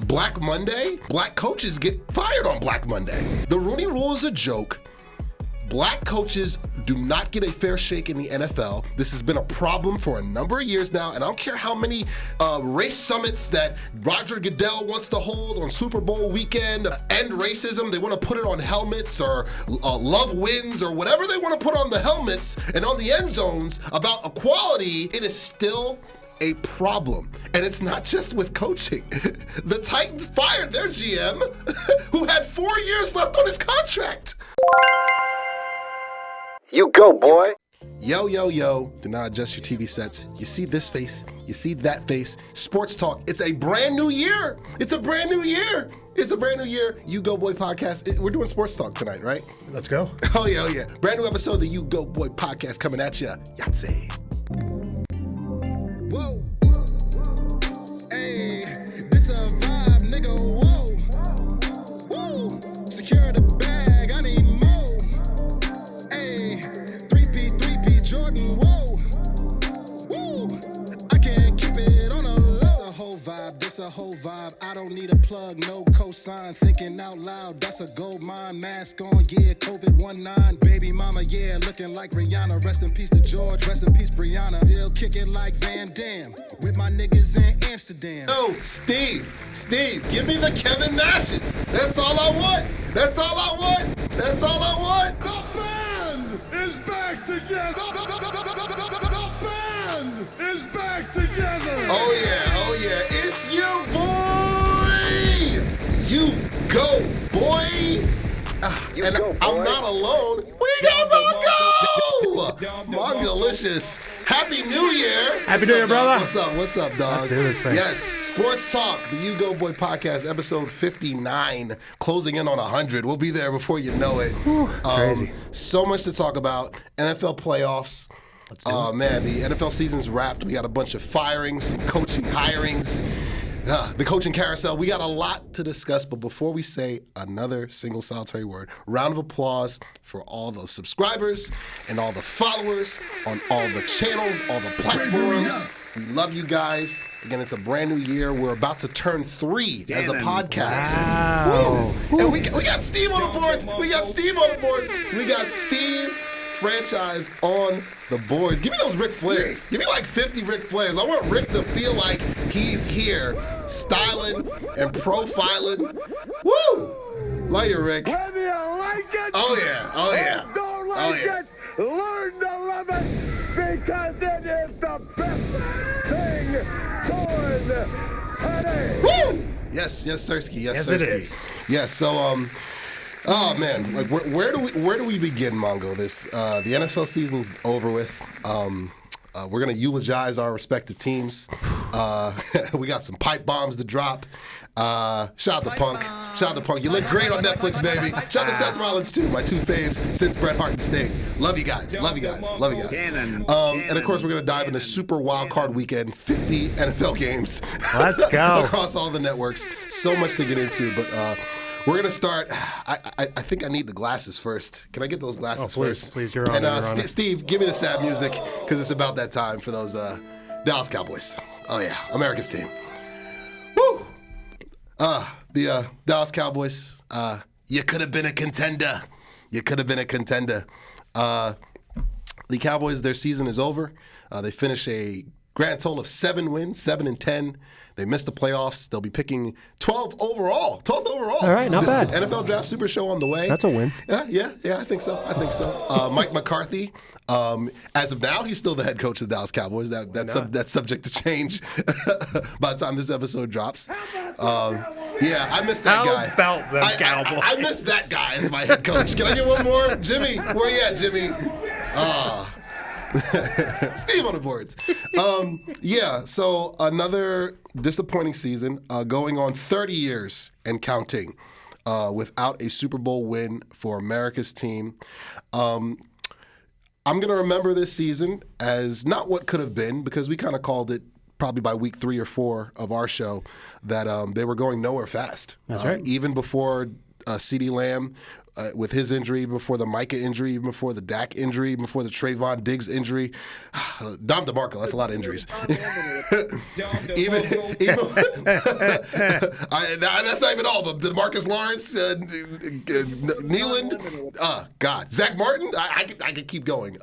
Black Monday, black coaches get fired on Black Monday. The Rooney Rule is a joke. Black coaches do not get a fair shake in the NFL. This has been a problem for a number of years now, and I don't care how many race summits that Roger Goodell wants to hold on Super Bowl weekend, end racism, they want to put it on helmets, or love wins, or whatever they want to put on the helmets and on the end zones about equality. It is still a problem. And it's not just with coaching. The Titans fired their GM, who had 4 years left on his contract. You go, boy. Yo, yo, yo. Do not adjust your TV sets. You see this face. You see that face. Sports Talk. It's a brand new year. It's a brand new year. It's a brand new year. U-Goboy podcast. We're doing Sports Talk tonight, right? Let's go. Oh, yeah, oh, yeah. Brand new episode of the U-Goboy podcast coming at ya. Yahtzee. Whoa. Hey, this a vibe, nigga. Whoa. Woo. Secure the bag. I need more. Hey, 3P, Jordan. Whoa. Woo. I can't keep it on a low. This a whole vibe. I don't need a plug, no cosign. Thinking out loud, that's a gold mine. Mask on, yeah, COVID-19. Baby mama, yeah, looking like Rihanna. Rest in peace to George, rest in peace Brianna. Still kicking like Van Damme with my niggas in Amsterdam. Oh, Steve, give me the Kevin Nashes. That's all I want. That's all I want. That's all I want. The band is back together. The band is back together. Oh yeah, it's your boy, U-Goboy. And I'm not alone. We got Mongo! Mongo-licious. Happy New Year. Happy New Year, brother. What's up, dog? Let's do this thing. Yes, Sports Talk, the U-Goboy podcast, episode 59, closing in on 100. We'll be there before you know it. Crazy. So much to talk about. NFL playoffs. Oh, man, the NFL season's wrapped. We got a bunch of firings, some coaching hirings, the coaching carousel. We got a lot to discuss, but before we say another single solitary word, round of applause for all the subscribers and all the followers on all the channels, all the platforms. We love you guys. Again, it's a brand new year. We're about to turn 3 as a podcast. Wow. And we got Steve on the boards. We got Steve franchise on the boards. Give me those Ric Flairs. Give me like 50 Ric Flairs. I want Rick to feel like he's here, styling and profiling. Woo! Love you, Rick. Whether you like it, Oh yeah. or don't like it, learn to love it because it is the best thing going today. Woo! Yes, Sirski. Yes, it Sirski. is. Yes. So, oh man, like where do we begin, Mongo? This the NFL season's over with. We're gonna eulogize our respective teams. We got some pipe bombs to drop. Shout out to Punk. Shout out to Punk. You look great on Netflix, baby. Shout out to Seth Rollins too, my 2 faves since Bret Hart and Sting. Love you guys. And of course, we're gonna dive into Super Wild Card Weekend, 50 NFL games. Let's go. Across all the networks. So much to get into, but we're gonna start. I think I need the glasses first. Can I get those glasses first? Please, you're on And it, you're on it. Steve, give me the sad music because it's about that time for those Dallas Cowboys. Oh yeah, America's team. Woo! The Dallas Cowboys. You could have been a contender. The Cowboys, their season is over. They finish a grand total of 7 wins, 7-10. They missed the playoffs. They'll be picking 12th overall. All right, not bad. NFL Draft Super Show on the way. That's a win. Yeah, I think so. Mike McCarthy, as of now, he's still the head coach of the Dallas Cowboys. That's subject to change by the time this episode drops. Yeah, I missed that guy. How about them Cowboys? I missed that guy as my head coach. Can I get one more? Jimmy, where you at, Jimmy? Steve on the boards. Yeah, so another disappointing season, going on 30 years and counting without a Super Bowl win for America's team. I'm going to remember this season as not what could have been, because we kind of called it probably by week 3 or 4 of our show that they were going nowhere fast. That's right. Even before CeeDee Lamb with his injury, before the Micah injury, even before the Dak injury, even before the Trayvon Diggs injury. Dom DeMarco, that's a lot of injuries. even that's not even all of them. DeMarcus Lawrence, Neeland, God, Zach Martin. I could keep going.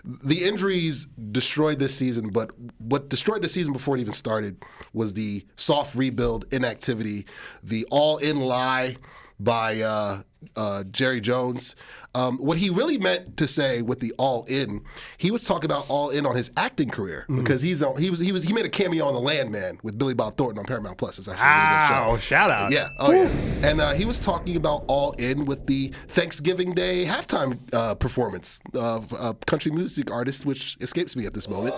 The injuries destroyed this season, but what destroyed the season before it even started was the soft rebuild, inactivity, the all-in lie by Jerry Jones. What he really meant to say with the all in, he was talking about all in on his acting career, because he made a cameo on The Landman with Billy Bob Thornton on Paramount Plus. It's actually a really good show. Shout out. Yeah. Oh yeah. And he was talking about all in with the Thanksgiving Day halftime performance of country music artists, which escapes me at this moment.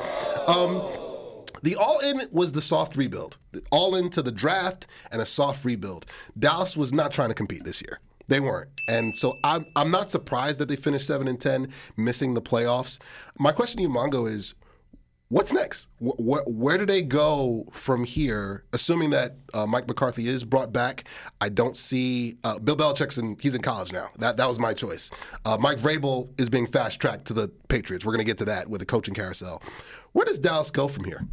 The all-in was the soft rebuild. All-in to the draft and a soft rebuild. Dallas was not trying to compete this year. They weren't. And so I'm not surprised that they finished 7-10, missing the playoffs. My question to you, Mongo, is what's next? Where do they go from here, assuming that Mike McCarthy is brought back? I don't see Bill Belichick's he's in college now. That was my choice. Mike Vrabel is being fast-tracked to the Patriots. We're going to get to that with the coaching carousel. Where does Dallas go from here?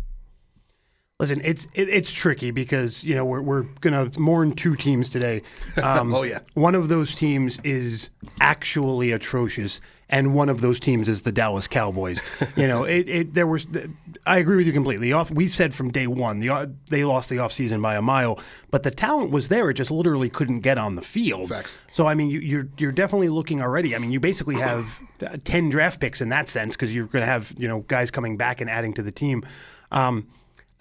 Listen, it's tricky because we're gonna mourn two teams today. Oh yeah, one of those teams is actually atrocious, and one of those teams is the Dallas Cowboys. I agree with you completely. We said from day one they lost the offseason by a mile, but the talent was there. It just literally couldn't get on the field. Facts. So I mean, you're definitely looking already. I mean, you basically have 10 draft picks in that sense because you're going to have guys coming back and adding to the team.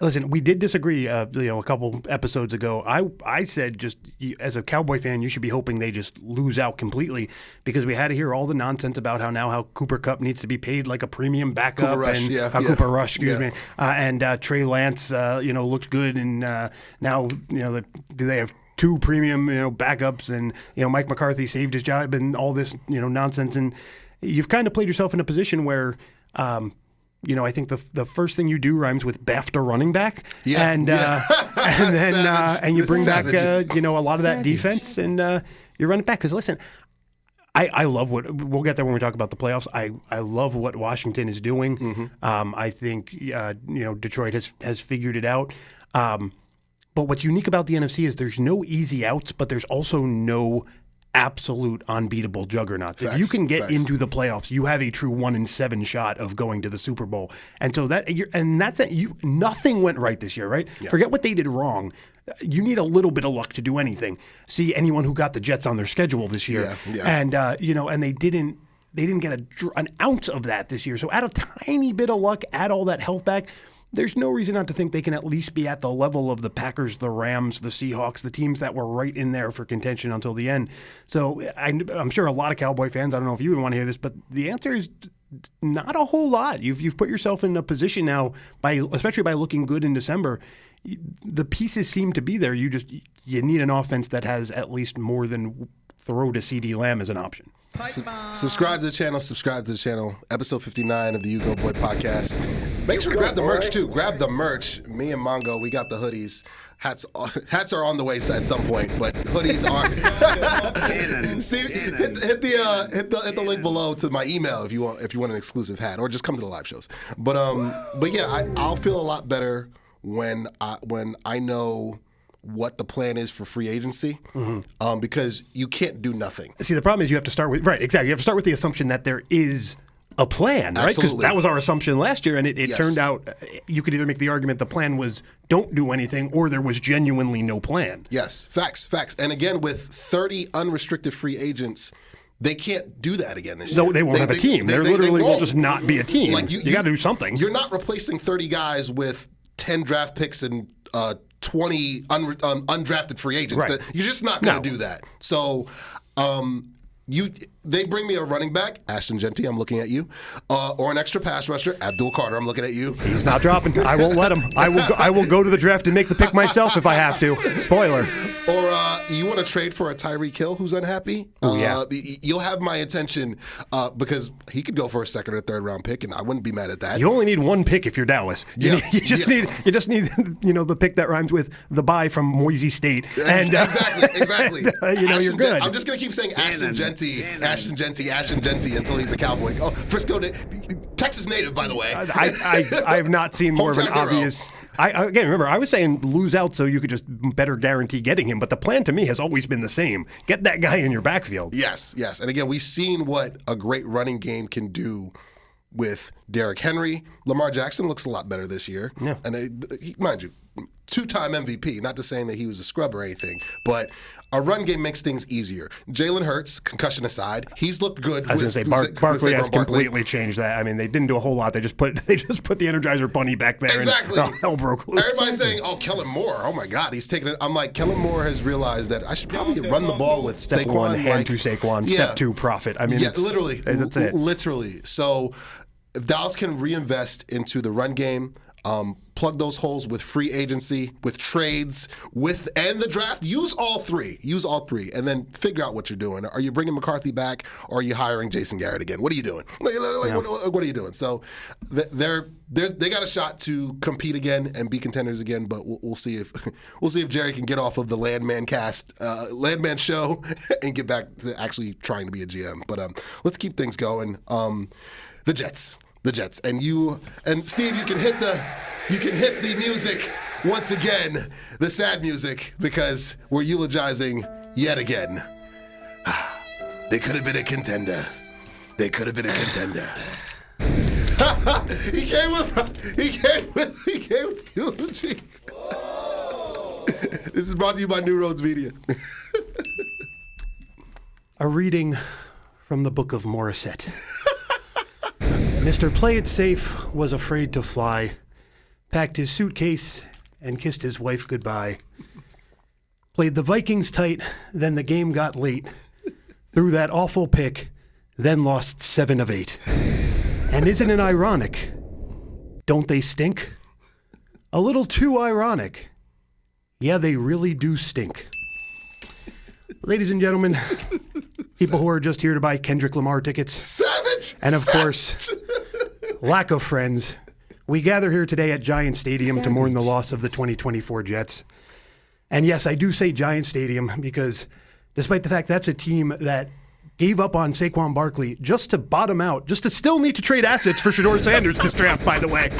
Listen, we did disagree, a couple episodes ago. I said just as a Cowboy fan, you should be hoping they just lose out completely, because we had to hear all the nonsense about how Cooper Kupp needs to be paid like a premium backup, Cooper Rush, excuse me, and Trey Lance, looked good, and now do they have two premium backups, and Mike McCarthy saved his job and all this nonsense, and you've kind of played yourself in a position where. I think the first thing you do rhymes with BAFTA running back, and then you bring back a lot of that defense, and you run it back. Because listen, I love we'll get there when we talk about the playoffs. I love what Washington is doing. Mm-hmm. I think Detroit has figured it out. But what's unique about the NFC is there's no easy outs, but there's also no absolute unbeatable juggernauts. If you can get into the playoffs, you have a true 1-7 shot of going to the Super Bowl. And so that's it. Nothing went right this year, right? Yeah. Forget what they did wrong. You need a little bit of luck to do anything. See anyone who got the Jets on their schedule this year, and and they didn't get an ounce of that this year. So add a tiny bit of luck, add all that health back. There's no reason not to think they can at least be at the level of the Packers, the Rams, the Seahawks, the teams that were right in there for contention until the end. So I'm sure a lot of Cowboy fans, I don't know if you would want to hear this, but the answer is not a whole lot. You've put yourself in a position now, especially by looking good in December. The pieces seem to be there. You need an offense that has at least more than throw to CeeDee Lamb as an option. Subscribe to the channel. Episode 59 of the U-Goboy podcast. Make sure to grab the merch too. Grab the merch. Me and Mongo, we got the hoodies. Hats are on the way at some point, but hoodies aren't. See, hit the link below to my email if you want an exclusive hat, or just come to the live shows. But yeah, I'll feel a lot better when I know what the plan is for free agency, because you can't do nothing. See, the problem is you have to start with exactly. You have to start with the assumption that there is a plan, right? Because that was our assumption last year, and it turned out you could either make the argument the plan was don't do anything, or there was genuinely no plan. Yes, facts. And again, with 30 unrestricted free agents, they can't do that again this year. No, they won't have a team. They literally will just not be a team. Like you got to do something. You're not replacing 30 guys with 10 draft picks and 20 undrafted free agents. Right. You're just not going to do that. So They bring me a running back, Ashton Genty, I'm looking at you, or an extra pass rusher, Abdul Carter, I'm looking at you. He's not dropping. I won't let him. I will go to the draft and make the pick myself if I have to. Spoiler. Or you want to trade for a Tyreek Hill who's unhappy? Yeah. You'll have my attention because he could go for a second or third round pick, and I wouldn't be mad at that. You only need one pick if you're Dallas. You just need the pick that rhymes with the bye from Moisey State. And exactly. You're good. I'm just gonna keep saying Ashton Genty until he's a Cowboy. Oh, Frisco, Texas native, by the way. I have not seen more of an Hometown hero. obvious. Again, remember, I was saying lose out so you could just better guarantee getting him, but the plan to me has always been the same. Get that guy in your backfield. Yes. And again, we've seen what a great running game can do with Derrick Henry. Lamar Jackson looks a lot better this year. Yeah. And mind you, two-time MVP, not to saying that he was a scrub or anything, but a run game makes things easier. Jalen Hurts, concussion aside, he's looked good. I was going to say, Barkley has completely changed that. I mean, they didn't do a whole lot. They just put the Energizer Bunny back there. Exactly. And hell broke loose. Everybody's saying, Kellen Moore, oh my God, he's taking it. I'm like, Kellen Moore has realized that I should probably run the ball with Step Saquon. one, hand to Saquon. Yeah. Step two, profit. I mean, literally. That's it. Literally. So if Dallas can reinvest into the run game, plug those holes with free agency, with trades, and the draft. Use all three, and then figure out what you're doing. Are you bringing McCarthy back, or are you hiring Jason Garrett again? What are you doing? What are you doing? So they got a shot to compete again and be contenders again. But we'll see if Jerry can get off of the Landman show and get back to actually trying to be a GM. But let's keep things going. The Jets, and Steve, you can hit the music once again, the sad music, because we're eulogizing yet again. They could have been a contender. He came with eulogy. This is brought to you by New Roads Media. A reading from the Book of Morissette. Mr. Play It Safe was afraid to fly, packed his suitcase and kissed his wife goodbye. Played the Vikings tight, then the game got late. Threw that awful pick, then lost 7 of 8. And isn't it ironic? Don't they stink? A little too ironic. Yeah, they really do stink. Ladies and gentlemen, people who are just here to buy Kendrick Lamar tickets. Savage! And of course, lack of friends. We gather here today at Giant Stadium to mourn the loss of the 2024 Jets. And yes, I do say Giant Stadium because despite the fact that's a team that gave up on Saquon Barkley just to bottom out, just to still need to trade assets for Shedeur Sanders this draft, by the way.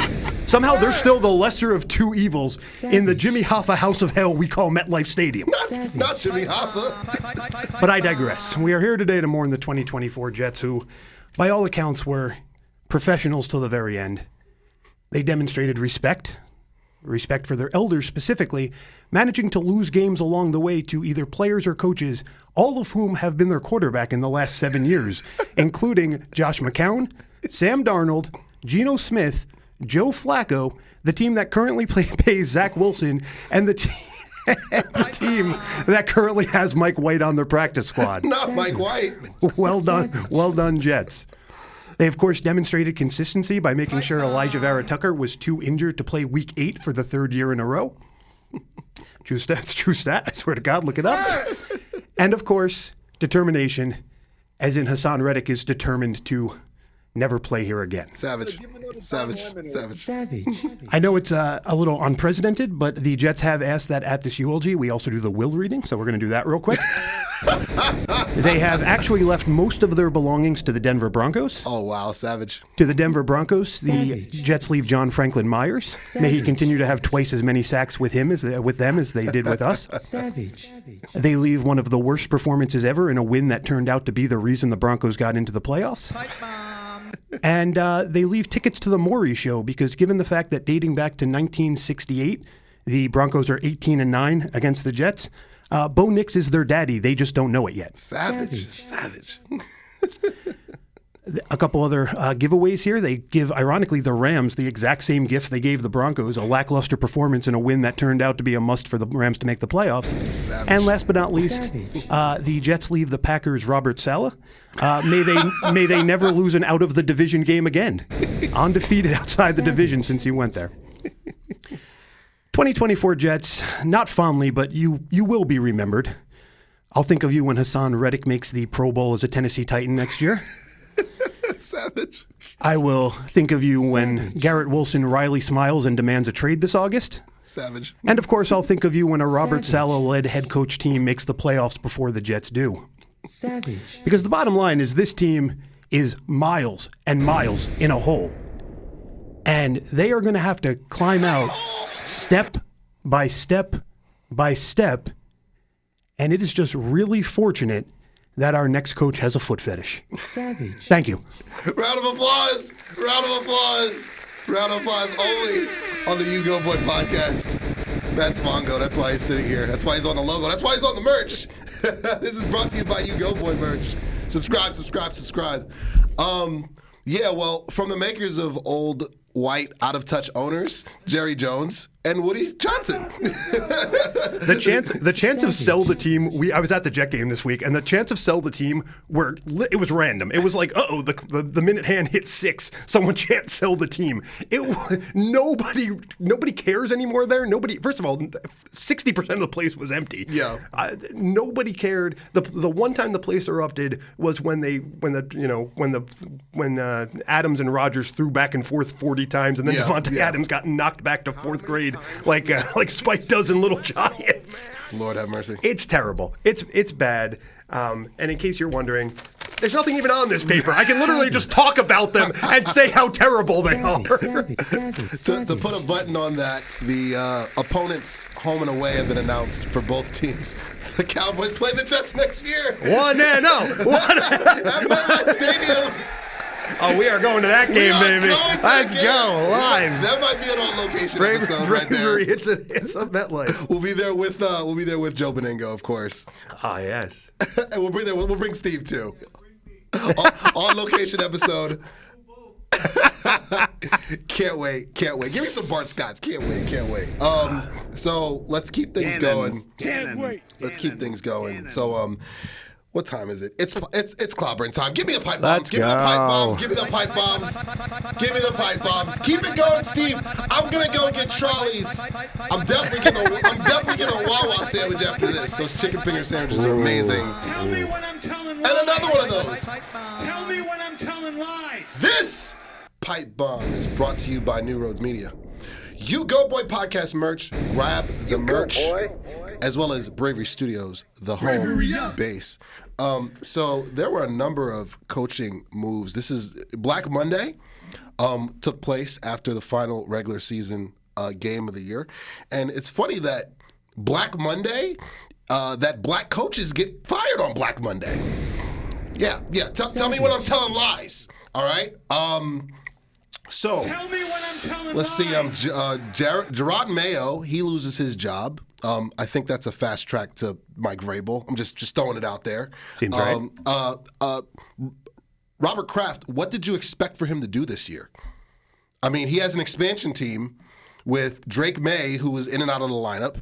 Somehow they're still the lesser of two evils in the Jimmy Hoffa house of hell we call MetLife Stadium. Not Jimmy Hoffa. But I digress. We are here today to mourn the 2024 Jets, who, by all accounts, were professionals till the very end. They demonstrated respect for their elders specifically, managing to lose games along the way to either players or coaches, all of whom have been their quarterback in the last 7 years, including Josh McCown, Sam Darnold, Geno Smith, Joe Flacco, the team that currently pays Zach Wilson, and the team that currently has Mike White on their practice squad. Not Mike White. Well done, Jets. They, of course, demonstrated consistency by making sure Elijah Vera Tucker was too injured to play Week 8 for the 3rd year in a row. True stat. I swear to God, look it up. And, of course, determination, as in Hassan Reddick is determined to never play here again. Savage. I know it's a little unprecedented, but the Jets have asked that at this eulogy we also do the will reading, so we're going to do that real quick. They have actually left most of their belongings to the Denver Broncos. Oh, wow, savage. To the Denver Broncos, the Jets leave John Franklin Myers. May he continue to have twice as many sacks with them as they did with us. Savage. They leave one of the worst performances ever in a win that turned out to be the reason the Broncos got into the playoffs. And they leave tickets to the Maury Show because given the fact that dating back to 1968, the Broncos are 18-9 against the Jets, Bo Nix is their daddy. They just don't know it yet. Savage. A couple other giveaways here. They give, ironically, the Rams the exact same gift they gave the Broncos, a lackluster performance in a win that turned out to be a must for the Rams to make the playoffs. Savage. And last but not least, the Jets leave the Packers' Robert Saleh. May they never lose an out-of-the-division game again. Undefeated outside the division since he went there. 2024 Jets, not fondly, but you will be remembered. I'll think of you when Hassan Reddick makes the Pro Bowl as a Tennessee Titan next year. Savage. I will think of you when Garrett Wilson Riley smiles and demands a trade this August. Savage. And of course, I'll think of you when a Robert Saleh-led head coach team makes the playoffs before the Jets do. Savage. Because the bottom line is this team is miles and miles in a hole. And they are going to have to climb out step by step by step. And it is just really fortunate that our next coach has a foot fetish. Savage. Thank you. Round of applause. Round of applause. Round of applause only on the U-Goboy podcast. That's Mongo. That's why he's sitting here. That's why he's on the logo. That's why he's on the merch. This is brought to you by U-Goboy merch. Subscribe, subscribe, subscribe. Yeah, well, from the makers of old white out-of-touch owners, Jerry Jones and Woody Johnson. The chance of sell the team. I was at the Jet game this week, and the chance of sell the team it was random. It was like, the minute hand hit 6, someone can't sell the team. Nobody cares anymore there. Nobody. First of all, 60% of the place was empty. Yeah. Nobody cared. The one time the place erupted was when Adams and Rodgers threw back and forth 40 times, and then Devontae Adams got knocked back to 4th grade like Spike does in Little Giants. Lord have mercy. It's terrible. It's bad. And in case you're wondering, there's nothing even on this paper. I can literally just talk about them and say how terrible they are. To put a button on that, the opponents home and away have been announced for both teams. The Cowboys play the Jets next year. 1-0. At MetLife Stadium. Oh, we are going to that game, baby. Let's go live. That might be an on-location episode right there. It's a MetLife. We'll be there with Joe Beningo, of course. Ah, yes. And we'll bring Steve too. On location episode. Can't wait. Give me some Bart Scotts. Can't wait. So let's keep things going. Can't wait. Let's keep things going. So what time is it? It's clobbering time. Give me the pipe bombs. Give me the pipe bombs. Keep it going, Steve. I'm gonna go get Charlie's. I'm definitely getting a Wawa sandwich after this. Those chicken finger sandwiches are amazing. Tell me when I'm telling lies. And another one of those. Tell me when I'm telling lies. This pipe bomb is brought to you by New Roads Media. U-Goboy podcast merch. Grab the merch, as well as Bravery Studios, the home base. So there were a number of coaching moves. This is Black Monday. Took place after the final regular season game of the year, and it's funny that Black Monday, that black coaches get fired on Black Monday. Yeah. Tell me when I'm telling lies. All right. So Tell me when I'm telling let's lies. see. Gerard Mayo, he loses his job. I think that's a fast track to Mike Vrabel. I'm just throwing it out there. Seems right. Robert Kraft, what did you expect for him to do this year? I mean, he has an expansion team with Drake May, who was in and out of the lineup,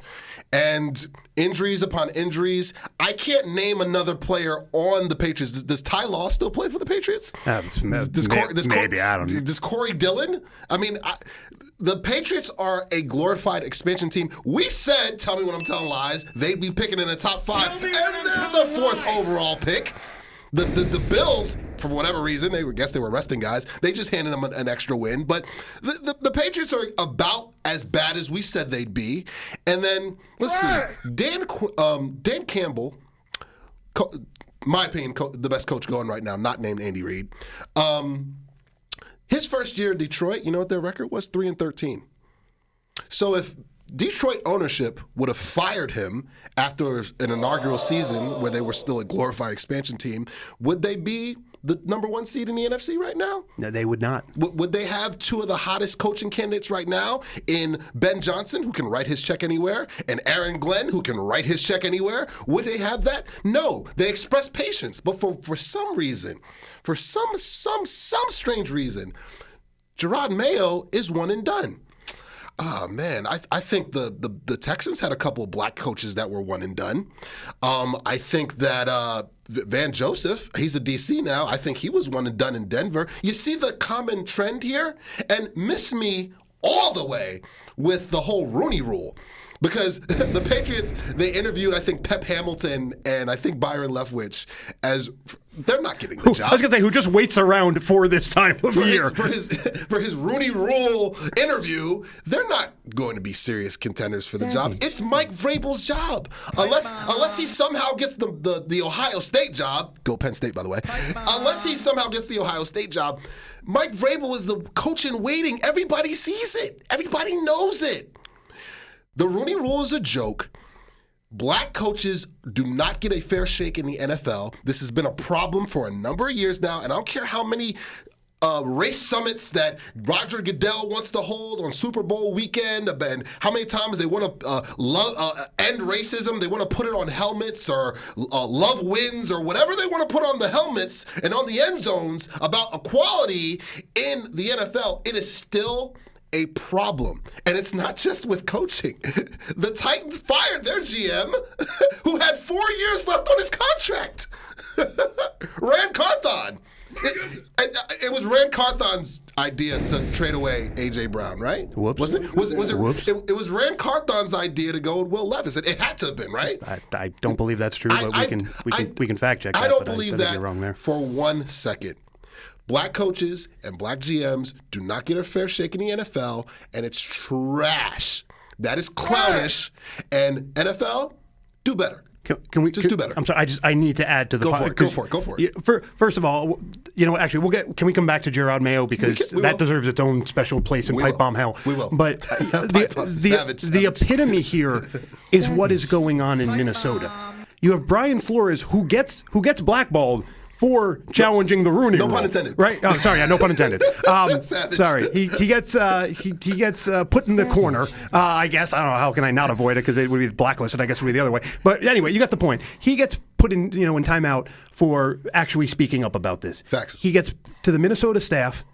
and injuries upon injuries. I can't name another player on the Patriots. Does Ty Law still play for the Patriots? Maybe, I don't know. Does Corey Dillon? I mean, the Patriots are a glorified expansion team. We said, tell me when I'm telling lies, they'd be picking in the top 5, and they're the 4th overall pick. The Bills, for whatever reason, they were resting guys. They just handed them an extra win. But the Patriots are about as bad as we said they'd be. And then, let's see, Dan Campbell, my opinion, the best coach going right now, not named Andy Reid. His first year in Detroit, you know what their record was? 3-13. So if Detroit ownership would have fired him after an inaugural season where they were still a glorified expansion team, would they be the #1 seed in the NFC right now? No, they would not. Would they have two of the hottest coaching candidates right now in Ben Johnson, who can write his check anywhere, and Aaron Glenn, who can write his check anywhere? Would they have that? No. They express patience, but for some reason, for some strange reason, Gerard Mayo is one and done. Oh, man, I think the Texans had a couple of black coaches that were one and done. I think that Van Joseph, he's a DC now. I think he was one and done in Denver. You see the common trend here? And miss me all the way with the whole Rooney Rule. Because the Patriots, they interviewed, I think, Pep Hamilton and I think Byron Leftwich as they're not getting the job. I was going to say, who just waits around for this time of year. For his Rooney Rule interview, they're not going to be serious contenders for the job. It's Mike Vrabel's job. Unless he somehow gets the Ohio State job. Go Penn State, by the way. Unless he somehow gets the Ohio State job, Mike Vrabel is the coach in waiting. Everybody sees it. Everybody knows it. The Rooney Rule is a joke. Black coaches do not get a fair shake in the NFL. This has been a problem for a number of years now, and I don't care how many race summits that Roger Goodell wants to hold on Super Bowl weekend, and how many times they want to end racism. They want to put it on helmets or love wins or whatever they want to put on the helmets and on the end zones about equality in the NFL. It is still a problem. And it's not just with coaching. The Titans fired their GM who had 4 years left on his contract. Rand Carthon. It was Rand Carthon's idea to trade away A.J. Brown, right? Whoops. Was it? Whoops. It was Rand Carthon's idea to go with Will Levis. It had to have been, right? I don't believe that's true, but we can fact check that. I don't but believe I think that you're wrong there. for 1 second. Black coaches and black GMs do not get a fair shake in the NFL, and it's trash. That is clownish. And NFL, do better. Can we do better? I'm sorry. I need to add to the. Go for it. First of all, actually, can we come back to Gerard Mayo because that deserves its own special place in Pipe Bomb Hell. We will. But the epitome here is what is going on in Minnesota. You have Brian Flores who gets blackballed for challenging the Rooney Rule. No pun intended. Right? Oh, sorry. Yeah, no pun intended. Sorry. He gets put in the corner. I guess. I don't know. How can I not avoid it? Because it would be blacklisted. I guess it would be the other way. But anyway, you got the point. He gets put in, in timeout for actually speaking up about this. Facts. He gets to the Minnesota staff.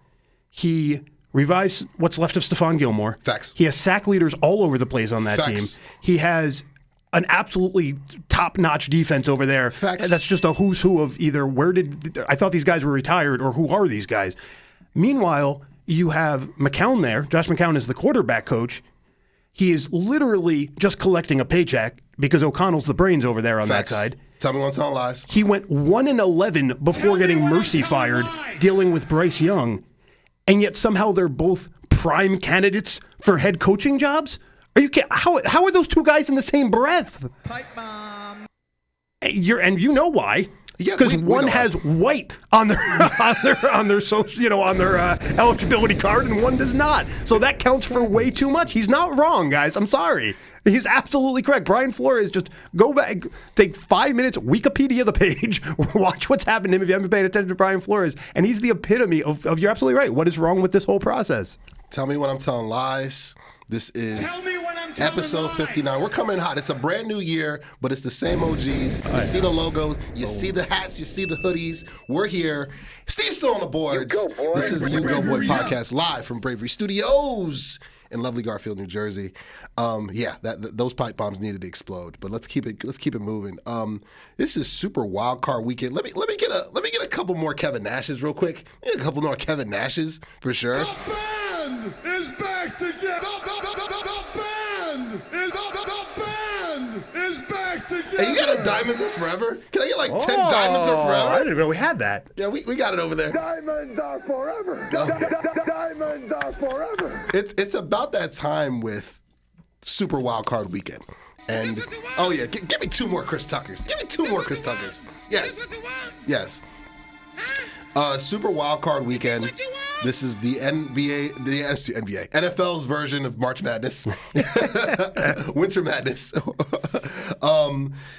He revives what's left of Stephon Gilmore. Facts. He has sack leaders all over the place on that team. He has an absolutely top-notch defense over there. Facts. That's just a who's who of either I thought these guys were retired or who are these guys. Meanwhile, you have McCown there. Josh McCown is the quarterback coach. He is literally just collecting a paycheck because O'Connell's the brains over there on Facts. that side. Tell me one telling lies. He went 1-11 before getting Mercy fired, dealing with Bryce Young, and yet somehow they're both prime candidates for head coaching jobs? Are you kidding? How are those two guys in the same breath? Pipe bomb. And you know why? Yeah, because we one know has white on their on their social, on their eligibility card, and one does not. So that counts for way too much. He's not wrong, guys. I'm sorry. He's absolutely correct. Brian Flores, just go back, take 5 minutes, Wikipedia the page, watch what's happened to him if you haven't been paying attention to Brian Flores, and he's the epitome of you're absolutely right. What is wrong with this whole process? Tell me when I'm telling lies. This is episode 59. We're coming in hot. It's a brand new year, but it's the same OGs. You see the logos, you see the hats, you see the hoodies. We're here. Steve's still on the boards. This is the U-Goboy podcast live from Bravery Studios in lovely Garfield, New Jersey. Those pipe bombs needed to explode, but let's keep it moving. This is super wild card weekend. Let me get a couple more Kevin Nashes real quick. A couple more Kevin Nashes for sure. The band is back together. The band is back together. Hey, you got a Diamonds Are Forever? Can I get like 10 Diamonds Are Forever? I didn't know we had that. Yeah, we got it over there. Diamonds are forever. Diamonds are forever. It's about that time with Super Wild Card Weekend. And, oh yeah, give me 2 more Chris Tuckers. Give me 2 more Chris Tuckers. Yes. Yes. Super Wild Card Weekend. This is the NFL's version of March Madness, Winter Madness.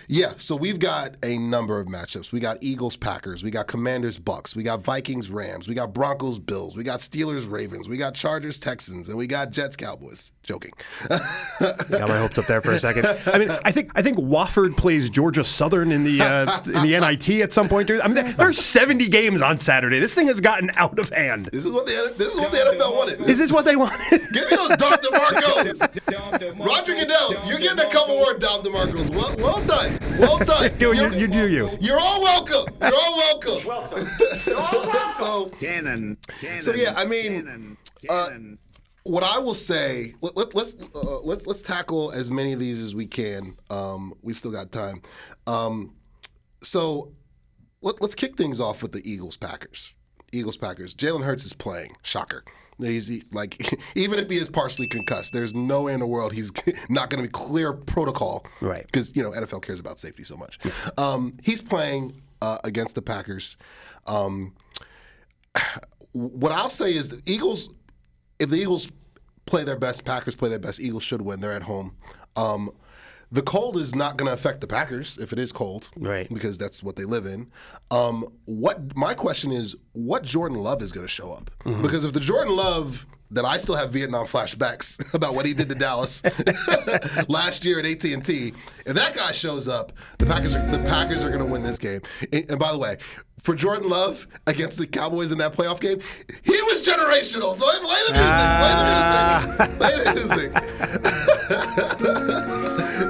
Yeah, so we've got a number of matchups. We got Eagles, Packers. We got Commanders, Bucks. We got Vikings, Rams. We got Broncos, Bills. We got Steelers, Ravens. We got Chargers, Texans, and we got Jets, Cowboys. Joking. Got my hopes up there for a second. I mean, I think Wofford plays Georgia Southern in the NIT at some point. I mean, there's 70 games on Saturday. This thing has gotten out of hand. This is what the NFL wanted. Is this what they wanted? Give me those Dom DeMarcos. Roger Goodell, you're getting a couple more Dom DeMarcos. Well done. Well done. You do you. You're all welcome. You're all welcome. So yeah, I mean, what I will say, let's tackle as many of these as we can. We still got time. So let's kick things off with the Eagles Packers. Jalen Hurts is playing. Shocker. Even if he is partially concussed, there's no way in the world he's not going to be clear protocol. Right. Because, NFL cares about safety so much. He's playing against the Packers. What I'll say is the Eagles, if the Eagles play their best, Packers play their best, Eagles should win. They're at home. The cold is not going to affect the Packers if it is cold, right? Because that's what they live in. What my question is, what Jordan Love is going to show up? Mm-hmm. Because if the Jordan Love that I still have Vietnam flashbacks about what he did to Dallas last year at AT&T, if that guy shows up, the Packers are going to win this game. And by the way, for Jordan Love against the Cowboys in that playoff game, he was generational. Play the music.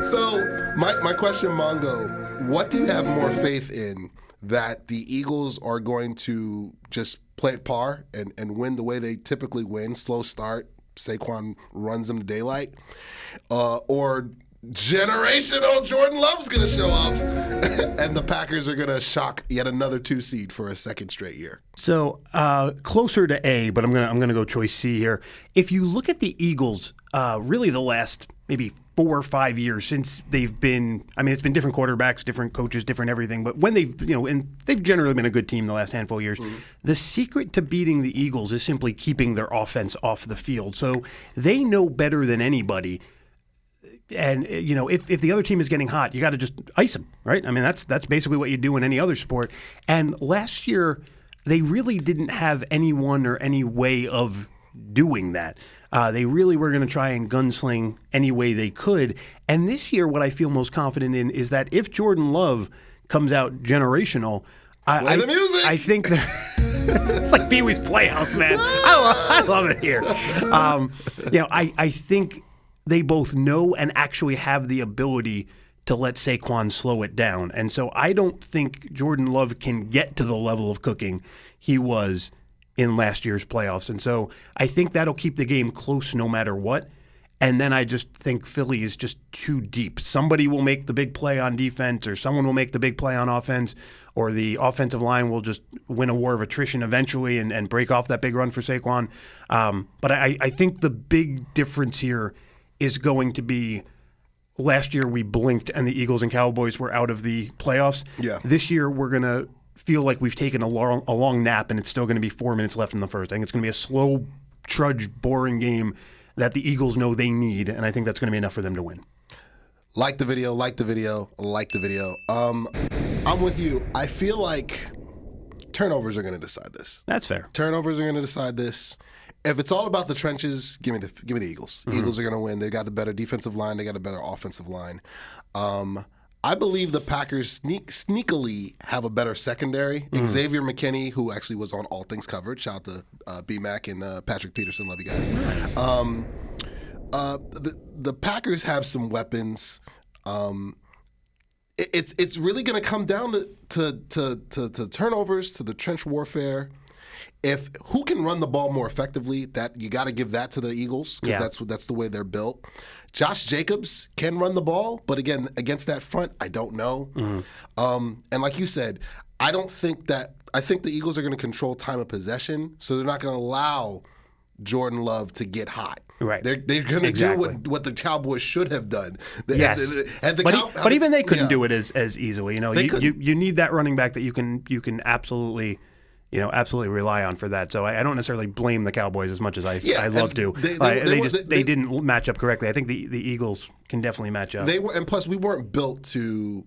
So my question, Mongo, what do you have more faith in, that the Eagles are going to just play at par and win the way they typically win, slow start, Saquon runs them to daylight, or generational Jordan Love's going to show up and the Packers are going to shock yet another 2 seed for a second straight year? So closer to A, but I'm gonna go choice C here. If you look at the Eagles, really the last maybe 4 or 5 years since they've been, I mean, it's been different quarterbacks, different coaches, different everything, but when they've, and they've generally been a good team the last handful of years. Mm-hmm. The secret to beating the Eagles is simply keeping their offense off the field. So they know better than anybody. And, if the other team is getting hot, you got to just ice them, right? I mean, that's basically what you do in any other sport. And last year, they really didn't have anyone or any way of doing that. They really were going to try and gunsling any way they could. And this year, what I feel most confident in is that if Jordan Love comes out generational, Play the music. I think that it's like Pee Wee's Playhouse, man. I love it here. I think they both know and actually have the ability to let Saquon slow it down. And so I don't think Jordan Love can get to the level of cooking he was in last year's playoffs. And so I think that'll keep the game close no matter what. And then I just think Philly is just too deep. Somebody will make the big play on defense, or someone will make the big play on offense, or the offensive line will just win a war of attrition eventually and break off that big run for Saquon. But I think the big difference here is going to be, last year we blinked and the Eagles and Cowboys were out of the playoffs. Yeah. This year we're going to feel like we've taken a long nap and it's still going to be 4 minutes left in the first. I think it's going to be a slow, trudge, boring game that the Eagles know they need, and I think that's going to be enough for them to win. Like the video. I'm with you. I feel like turnovers are going to decide this. That's fair. Turnovers are going to decide this. If it's all about the trenches, give me the Eagles. Mm-hmm. Eagles are going to win. They got a better defensive line. They got a better offensive line. I believe the Packers sneakily have a better secondary. Mm-hmm. Xavier McKinney, who actually was on All Things Covered. Shout out to B-Mac and Patrick Peterson. Love you guys. Nice. The Packers have some weapons. It's really going to come down to turnovers, to the trench warfare. If who can run the ball more effectively, that you got to give that to the Eagles, because that's the way they're built. Josh Jacobs can run the ball, but again, against that front, I don't know. Mm-hmm. And like you said, I think the Eagles are going to control time of possession, so they're not going to allow Jordan Love to get hot. Right. They're going to do what the Cowboys should have done. Yes. But even they couldn't do it as easily. You need that running back that you can absolutely absolutely rely on for that. So I don't necessarily blame the Cowboys as much as I love to. They didn't match up correctly. I think the Eagles can definitely match up. And plus we weren't built to.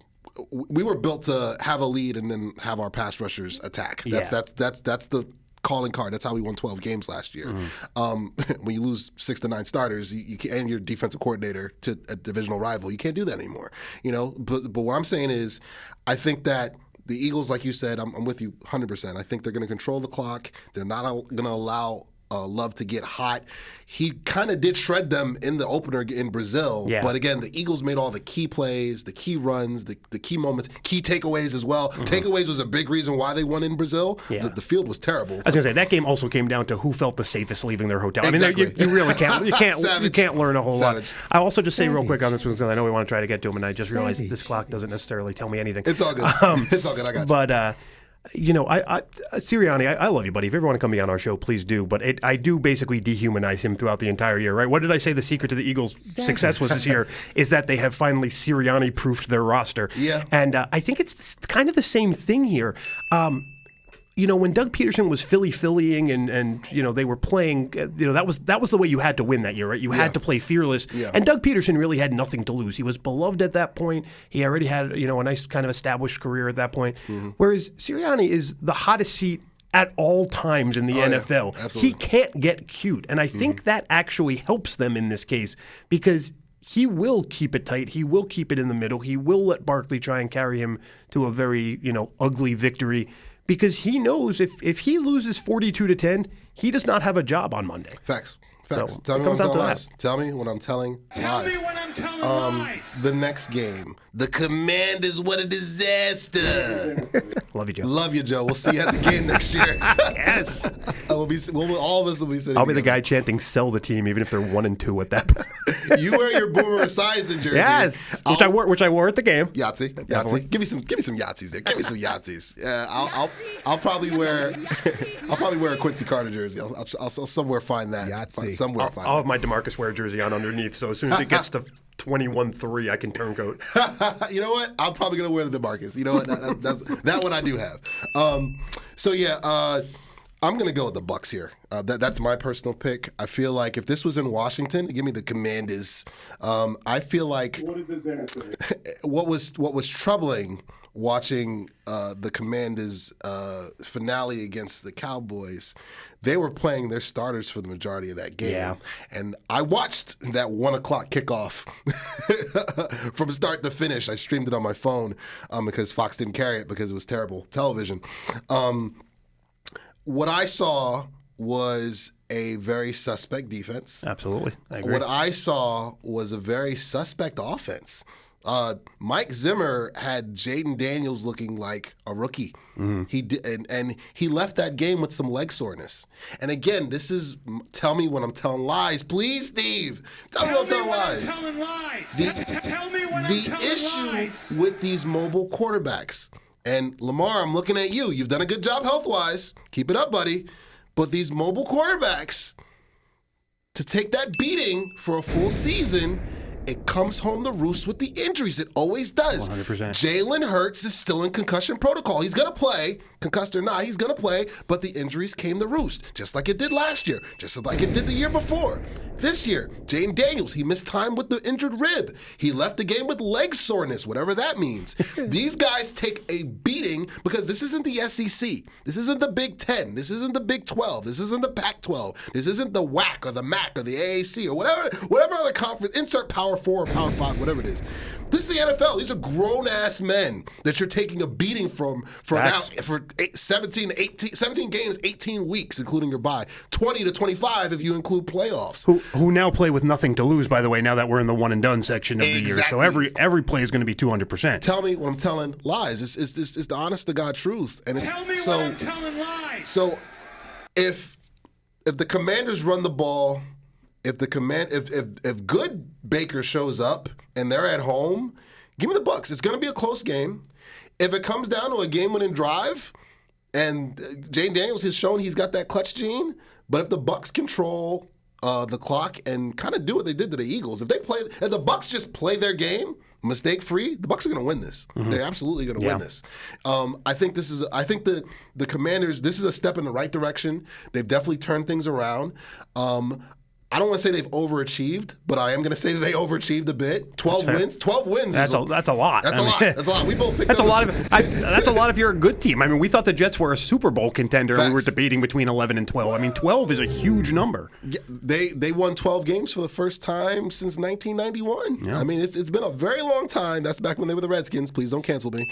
We were built to have a lead and then have our pass rushers attack. That's the calling card. That's how we won 12 games last year. When you lose 6 to 9 starters, you can, and your defensive coordinator to a divisional rival, you can't do that anymore. But what I'm saying is, I think that the Eagles, like you said, I'm with you 100%. I think they're going to control the clock. They're not going to allow Love to get hot. He kind of did shred them in the opener in Brazil. Yeah. But again, the Eagles made all the key plays, the key runs, the key moments, key takeaways as well. Takeaways was a big reason why they won in Brazil. Yeah. The field was terrible. I was going to say, that game also came down to who felt the safest leaving their hotel. Exactly. I mean, you really can't. You can't learn a whole lot. I'll also just say real quick on this one, because I know we want to try to get to him, and I just realized this clock doesn't necessarily tell me anything. It's all good. It's all good. I got you. But, Sirianni, I love you, buddy. If you ever want to come be on our show, please do. But I do basically dehumanize him throughout the entire year, right? What did I say the secret to the Eagles' success was this year? Is that they have finally Sirianni-proofed their roster. Yeah. And I think it's kind of the same thing here. When Doug Peterson was Phillying and they were playing, that was the way you had to win that year, right? You had to play fearless. Yeah. And Doug Peterson really had nothing to lose. He was beloved at that point. He already had, a nice kind of established career at that point. Whereas Sirianni is the hottest seat at all times in the NFL. Yeah, he can't get cute. And I think that actually helps them in this case, because he will keep it tight. He will keep it in the middle. He will let Barkley try and carry him to a very, ugly victory, because he knows if he loses 42-10, he does not have a job on Monday. Facts. So Tell me when I'm telling lies. Tell me when I'm telling lies. The next game. The command is what a disaster. Love you, Joe. Love you, Joe. We'll see you at the game next year. Yes. All of us will be sitting I'll be the guy chanting "sell the team," even if they're 1-2 at that point. You wear your Boomer Esiason jersey. Yes. Which I wore at the game. Yahtzee. Give me some Yahtzees there. Give me some Yahtzees. I'll probably wear a Quincy Carter jersey. I'll somewhere find that. Yahtzee. I'll have my DeMarcus Ware jersey on underneath, so as soon as it gets to 21-3, I can turncoat. You know what? I'm probably going to wear the DeMarcus. You know what? That one I do have. I'm going to go with the BUCS here. That's my personal pick. I feel like if this was in Washington, give me the Commanders. I feel like What a disaster. What was troubling watching the Commanders' finale against the Cowboys, they were playing their starters for the majority of that game. Yeah. And I watched that 1 o'clock kickoff from start to finish. I streamed it on my phone because Fox didn't carry it because it was terrible television. What I saw was a very suspect defense. Absolutely. I agree. What I saw was a very suspect offense. Mike Zimmer had Jaden Daniels looking like a rookie. He did, and he left that game with some leg soreness. And again, this is tell me when I'm telling lies, please, Steve. Tell me when I'm telling lies. Tell me when I'm telling lies. The issue with these mobile quarterbacks, and Lamar, I'm looking at you. You've done a good job health-wise. Keep it up, buddy. But these mobile quarterbacks, to take that beating for a full season, it comes home to roost with the injuries. It always does. 100%. Jalen Hurts is still in concussion protocol. He's going to play, concussed or not, he's going to play, but the injuries came to roost, just like it did last year, just like it did the year before. This year, Jaden Daniels, he missed time with the injured rib. He left the game with leg soreness, whatever that means. These guys take a beating because this isn't the SEC. This isn't the Big Ten. This isn't the Big 12. This isn't the Pac-12. This isn't the WAC or the MAC or the AAC or whatever other conference, insert Power 4 or Power 5, whatever it is. This is the NFL. These are grown-ass men that you're taking a beating from for 17 games, 18 weeks, including your bye. 20 to 25 if you include playoffs. Who now play with nothing to lose, by the way, now that we're in the one-and-done section of the year. So every play is going to be 200%. Tell me when I'm telling lies. It's the honest-to-God truth. And it's, Tell me when I'm telling lies. So if the Commanders run the ball, if good Baker shows up and they're at home, give me the BUCS. It's going to be a close game. If it comes down to a game-winning drive, and Jaden Daniels has shown he's got that clutch gene, but if the BUCS control the clock and kind of do what they did to the Eagles, if the BUCS just play their game, mistake free, the Bucs are going to win this. They're absolutely going to win this. I think the Commanders, this is a step in the right direction. They've definitely turned things around. I don't want to say they've overachieved, but I am going to say that they overachieved a bit. 12 wins. 12 wins. That's a lot. That's a lot. That's a lot. We both picked that's up. a lot of. That's a lot if you're a good team. I mean, we thought the Jets were a Super Bowl contender, and we were debating between 11 and 12. I mean, 12 is a huge number. Yeah, they won 12 games for the first time since 1991. Yeah. I mean, it's been a very long time. That's back when they were the Redskins. Please don't cancel me.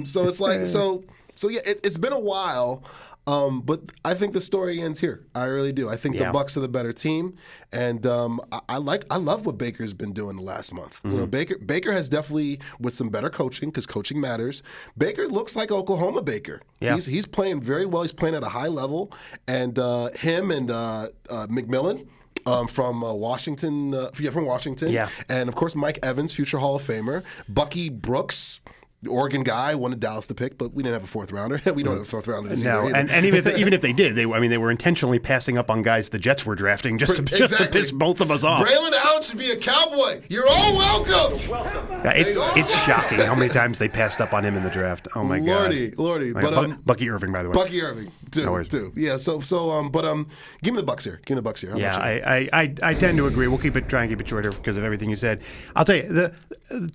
So it's like so yeah. It's been a while. But I think the story ends here. I really do. I think the Bucs are the better team, and I love what Baker's been doing the last month. You know, Baker has definitely, with some better coaching, because coaching matters. Baker looks like Oklahoma Baker. Yeah. He's playing very well. He's playing at a high level, and him and McMillan. From Washington, and of course Mike Evans, future Hall of Famer, Bucky Brooks, the Oregon guy, wanted Dallas to pick, but we didn't have a fourth rounder. We don't have a fourth rounder this either. And even if they did, they were intentionally passing up on guys the Jets were drafting just to piss both of us off. Braylon Allen should be a Cowboy. You're all welcome. Yeah, it's shocking how many times they passed up on him in the draft. Oh my God, Lordy. But Bucky Irving, by the way. Bucky Irving, too. Yeah. So give me the Bucs here. Give me the Bucs here. How about you? I tend to agree. We'll try and keep it shorter because of everything you said. I'll tell you the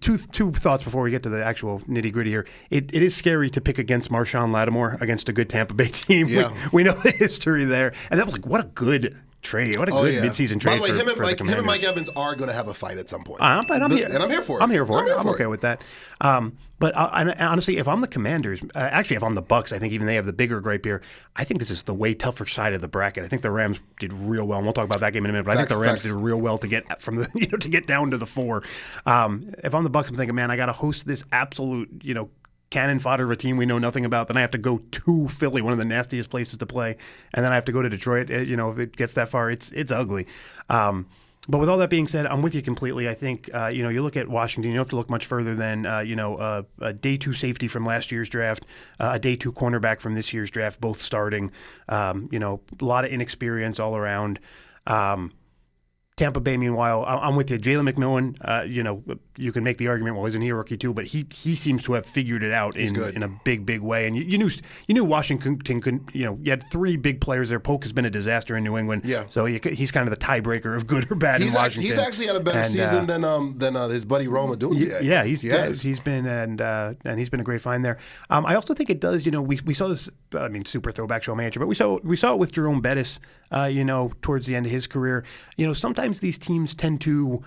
two thoughts before we get to the actual nitty-gritty here. It is scary to pick against Marshawn Lattimore against a good Tampa Bay team. Yeah. We know the history there. And that was like, what a good trade. What a good midseason trade. By the way, him and Mike Evans are going to have a fight at some point. And I'm here for it. I'm here for it. I'm okay with that. But honestly, if I'm the Commanders, actually, if I'm the Bucs, I think even they have the bigger gripe here. I think this is the way tougher side of the bracket. I think the Rams did real well, and we'll talk about that game in a minute. But I think the Rams did real well to get from the to get down to the 4. If I'm the Bucs, I'm thinking, man, I got to host this absolute cannon fodder of a team we know nothing about. Then I have to go to Philly, one of the nastiest places to play, and then I have to go to Detroit. If it gets that far, it's ugly. But with all that being said, I'm with you completely. I think, you look at Washington, you don't have to look much further than, a day 2 safety from last year's draft, a day 2 cornerback from this year's draft, both starting, a lot of inexperience all around. Tampa Bay, meanwhile, I'm with you. Jalen McMillan, you can make the argument, well, isn't he a rookie too? But he seems to have figured it out in a big way. And you knew Washington could, you had 3 big players there. Polk has been a disaster in New England. Yeah. So he's kind of the tiebreaker of good or bad in Washington. He's actually had a better season than his buddy Roma Dunze. Yeah, he's been and he's been a great find there. I also think it does. We saw this. I mean, super throwback show manager, but we saw it with Jerome Bettis. Towards the end of his career, sometimes these teams tend to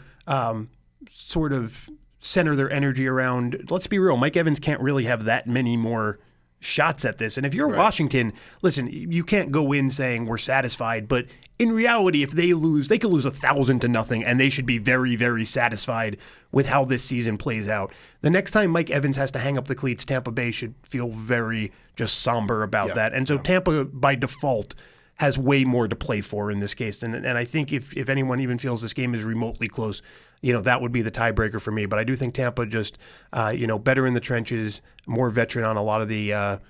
sort of center their energy around. Let's be real, Mike Evans can't really have that many more shots at this. And if you're Washington, listen, you can't go in saying we're satisfied, but in reality, if they lose, they could lose 1,000-0, and they should be very, very satisfied with how this season plays out. The next time Mike Evans has to hang up the cleats, Tampa Bay should feel very just somber about that. And so Tampa, by default, has way more to play for in this case. And I think if anyone even feels this game is remotely close, that would be the tiebreaker for me. But I do think Tampa just, better in the trenches, more veteran on a lot of the,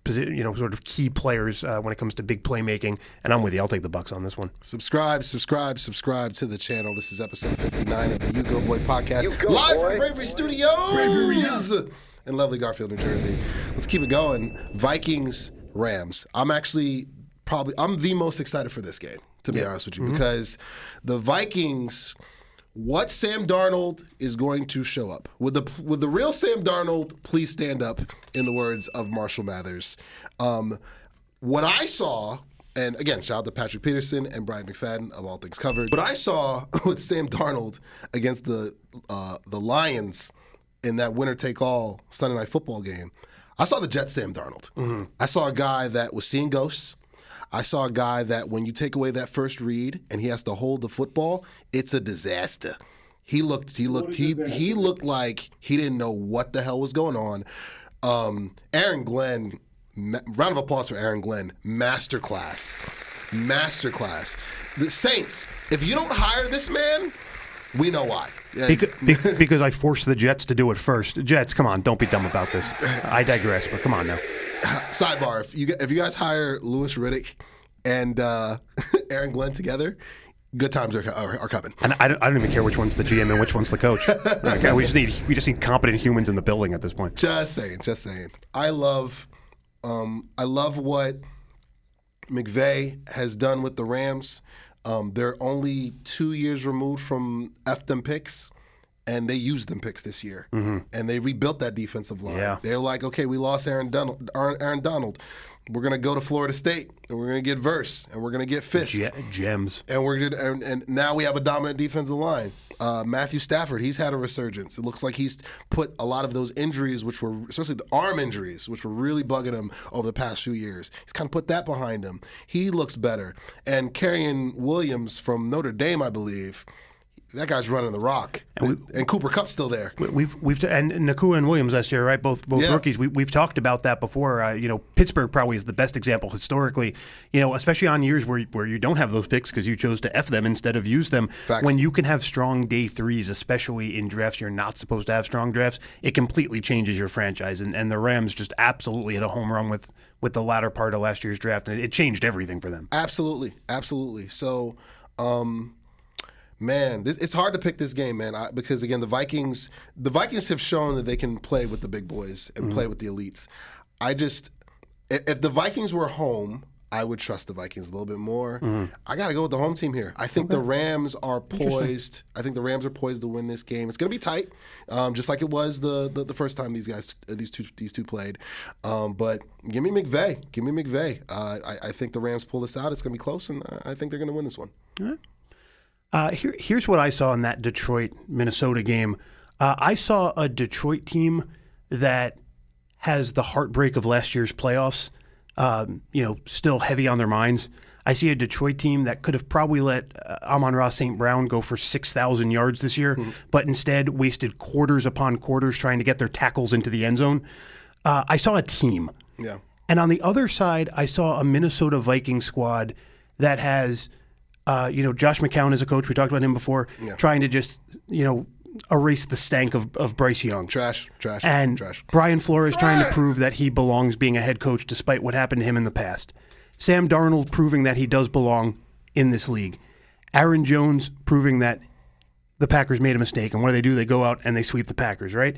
sort of key players when it comes to big playmaking. And I'm with you. I'll take the Bucs on this one. Subscribe to the channel. This is episode 59 of the U-Goboy podcast. Live from Bravery Studios in lovely Garfield, New Jersey. Let's keep it going. Vikings, Rams. I'm the most excited for this game, to be honest with you, because the Vikings, what Sam Darnold is going to show up. With the real Sam Darnold, please stand up, in the words of Marshall Mathers. What I saw, and again, shout out to Patrick Peterson and Brian McFadden of All Things Covered. What I saw with Sam Darnold against the Lions in that winner-take-all Sunday Night Football game, I saw the Jet Sam Darnold. I saw a guy that was seeing ghosts. I saw a guy that when you take away that first read and he has to hold the football, it's a disaster. He looked like he didn't know what the hell was going on. Aaron Glenn, round of applause for Aaron Glenn. Masterclass. The Saints, if you don't hire this man, we know why. Because I forced the Jets to do it first. Jets, come on, don't be dumb about this. I digress, but come on now. Sidebar: if you guys hire Louis Riddick and Aaron Glenn together, good times are coming. And I don't even care which one's the GM and which one's the coach. Okay, we just need competent humans in the building at this point. Just saying. I love what McVay has done with the Rams. They're only 2 years removed from F them picks, and they used them picks this year. And they rebuilt that defensive line. Yeah. They're like, okay, we lost Aaron Donald. We're gonna go to Florida State, and we're gonna get Verse, and we're gonna get Fisk, Gems, and we're gonna, and now we have a dominant defensive line. Matthew Stafford, he's had a resurgence. It looks like he's put a lot of those injuries, which were especially the arm injuries, which were really bugging him over the past few years. He's kind of put that behind him. He looks better. And Carrion Williams from Notre Dame, I believe. That guy's running the rock, and Cooper Kupp's still there. We've and Nakua and Williams last year, right? Both rookies. We've talked about that before. Pittsburgh probably is the best example historically. Especially on years where you don't have those picks because you chose to F them instead of use them. Facts. When you can have strong day threes, especially in drafts you're not supposed to have strong drafts, it completely changes your franchise. And the Rams just absolutely hit a home run with the latter part of last year's draft, and it changed everything for them. Absolutely. So. Man, it's hard to pick this game, man, because again, the Vikings have shown that they can play with the big boys and play with the elites. If the Vikings were home, I would trust the Vikings a little bit more. I got to go with the home team here. I think the Rams are poised. I think the Rams are poised to win this game. It's going to be tight, just like it was the first time these two played. But give me McVay. I think the Rams pull this out. It's going to be close, and I think they're going to win this one. All right. Here's what I saw in that Detroit-Minnesota game. I saw a Detroit team that has the heartbreak of last year's playoffs, still heavy on their minds. I see a Detroit team that could have probably let Amon-Ra St. Brown go for 6,000 yards this year, but instead wasted quarters upon quarters trying to get their tackles into the end zone. I saw a team. Yeah. And on the other side, I saw a Minnesota Vikings squad that has Josh McCown is a coach. We talked about him before, trying to just, erase the stank of Bryce Young. Trash. And Brian Flores trying to prove that he belongs being a head coach despite what happened to him in the past. Sam Darnold proving that he does belong in this league. Aaron Jones proving that the Packers made a mistake. And what do? They go out and they sweep the Packers, right?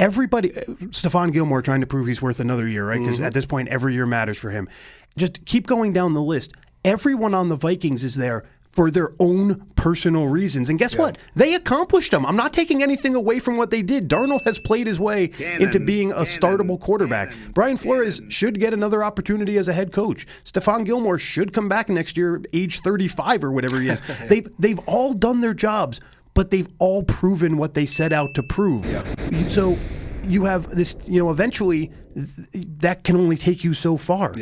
Everybody, Stephon Gilmore trying to prove he's worth another year, right? Because at this point, every year matters for him. Just keep going down the list. Everyone on the Vikings is there for their own personal reasons. And guess what? They accomplished them. I'm not taking anything away from what they did. Darnold has played his way into being a startable quarterback. Brian Flores should get another opportunity as a head coach. Stephon Gilmore should come back next year, age 35 or whatever he is. They've all done their jobs, but they've all proven what they set out to prove. So you have this, eventually that can only take you so far.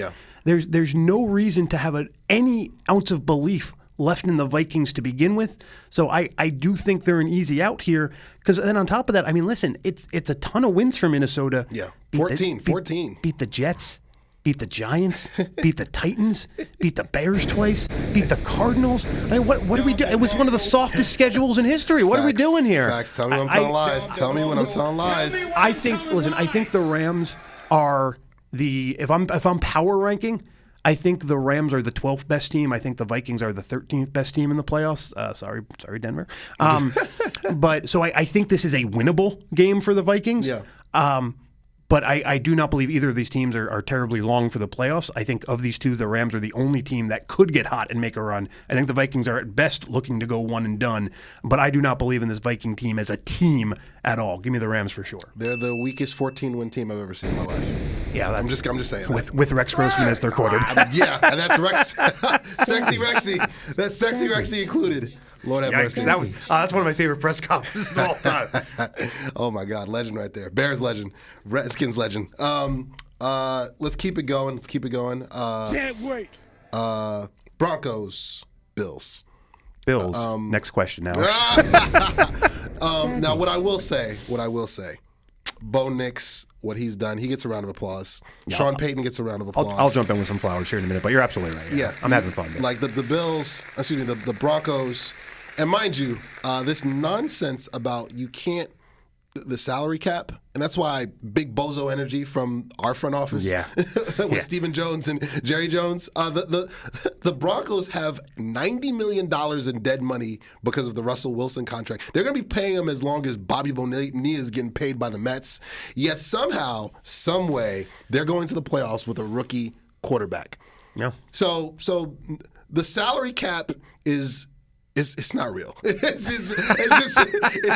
There's no reason to have any ounce of belief left in the Vikings to begin with. So I do think they're an easy out here. Because then on top of that, listen, it's a ton of wins for Minnesota. 14. Beat the Jets, beat the Giants, beat the Titans, beat the Bears twice, beat the Cardinals. What do we do? It was one of the softest schedules in history. What are we doing here? Facts. Tell me when I'm telling lies. Tell me when I'm telling lies. I think the Rams are if I'm power ranking, I think the Rams are the 12th best team. I think the Vikings are the 13th best team in the playoffs. Sorry, Denver. But so I think this is a winnable game for the Vikings. But I do not believe either of these teams are terribly long for the playoffs. I think of these two, the Rams are the only team that could get hot and make a run. I think the Vikings are at best looking to go one and done. But I do not believe in this Viking team as a team at all. Give me the Rams for sure. They're the weakest 14-win team I've ever seen in my life. Yeah, I'm just saying. With Rex Grossman as their quarterback. And that's Rex. Sexy Rexy. That's Sexy Rexy included. Lord have mercy. That's one of my favorite press conferences of all time. Oh my God, legend right there. Bears legend, Redskins legend. Let's keep it going. Can't wait. Broncos, Bills. Next question now. Now, what I will say, Bo Nix, what he's done, he gets a round of applause. Sean Payton gets a round of applause. I'll jump in with some flowers here in a minute, but you're absolutely right. Yeah. I'm having fun. Like the Bills, the Broncos, and mind you, this nonsense about you can't, the salary cap, and that's why big bozo energy from our front office with Stephen Jones and Jerry Jones. The Broncos have $90 million in dead money because of the Russell Wilson contract. They're going to be paying him as long as Bobby Bonilla is getting paid by the Mets. Yet somehow, some way, they're going to the playoffs with a rookie quarterback. Yeah. So the salary cap is. It's not real. It's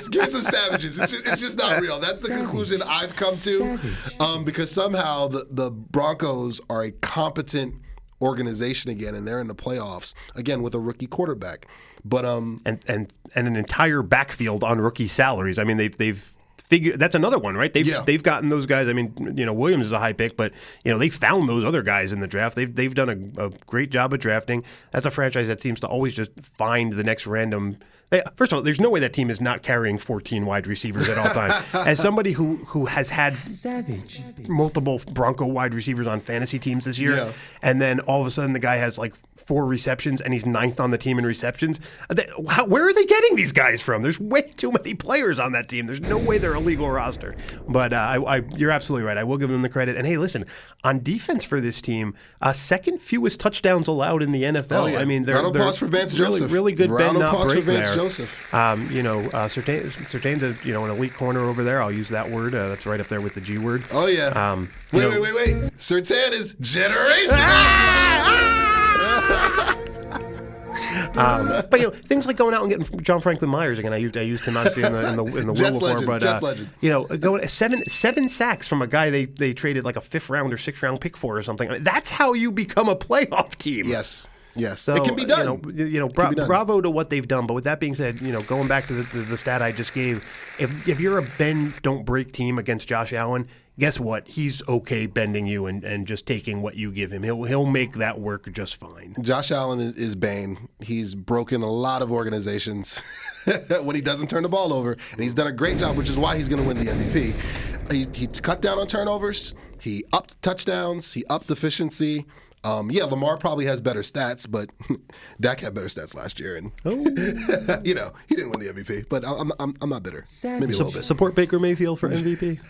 give some savages. It's just not real. That's the conclusion I've come to. Because somehow the Broncos are a competent organization again, and they're in the playoffs again with a rookie quarterback. But and an entire backfield on rookie salaries. I mean, they've figured that's another one, right? They've gotten those guys. I mean, Williams is a high pick, but they found those other guys in the draft. They've done a great job of drafting. That's a franchise that seems to always just find the next random. First of all, there's no way that team is not carrying 14 wide receivers at all times. As somebody who has had multiple Bronco wide receivers on fantasy teams this year, and then all of a sudden the guy has like 4 receptions and he's 9th on the team in receptions. Where are they getting these guys from? There's way too many players on that team. There's no way they're a legal roster. But you're absolutely right. I will give them the credit. And hey, listen, on defense for this team, second fewest touchdowns allowed in the NFL. Oh, yeah. I mean, round of applause for Vance Joseph. Really good bend not break there. Joseph. Surtain's an elite corner over there. I'll use that word. That's right up there with the G word. Oh yeah. Wait. Surtain is generational. But things like going out and getting John Franklin Myers again. I used him obviously in the Will before, but Jets legend. Going seven sacks from a guy they traded like a 5th round or 6th round pick for or something. I mean, that's how you become a playoff team. Yes. So, it can be done. Bravo to what they've done. But with that being said, going back to the stat I just gave, if you're a bend don't break team against Josh Allen, guess what? He's okay bending you and just taking what you give him. He'll make that work just fine. Josh Allen is Bane. He's broken a lot of organizations when he doesn't turn the ball over, and he's done a great job, which is why he's going to win the MVP. He cut down on turnovers. He upped touchdowns. He upped efficiency. Lamar probably has better stats, but Dak had better stats last year, and he didn't win the MVP. But I'm not bitter. Maybe a little bit. Support Baker Mayfield for MVP.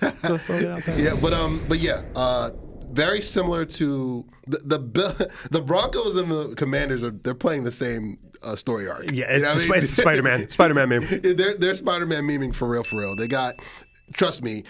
Very similar to the Broncos and the Commanders they're playing the same story arc. Yeah, it's Spider-Man meme. They're Spider-Man memeing for real. They got, trust me,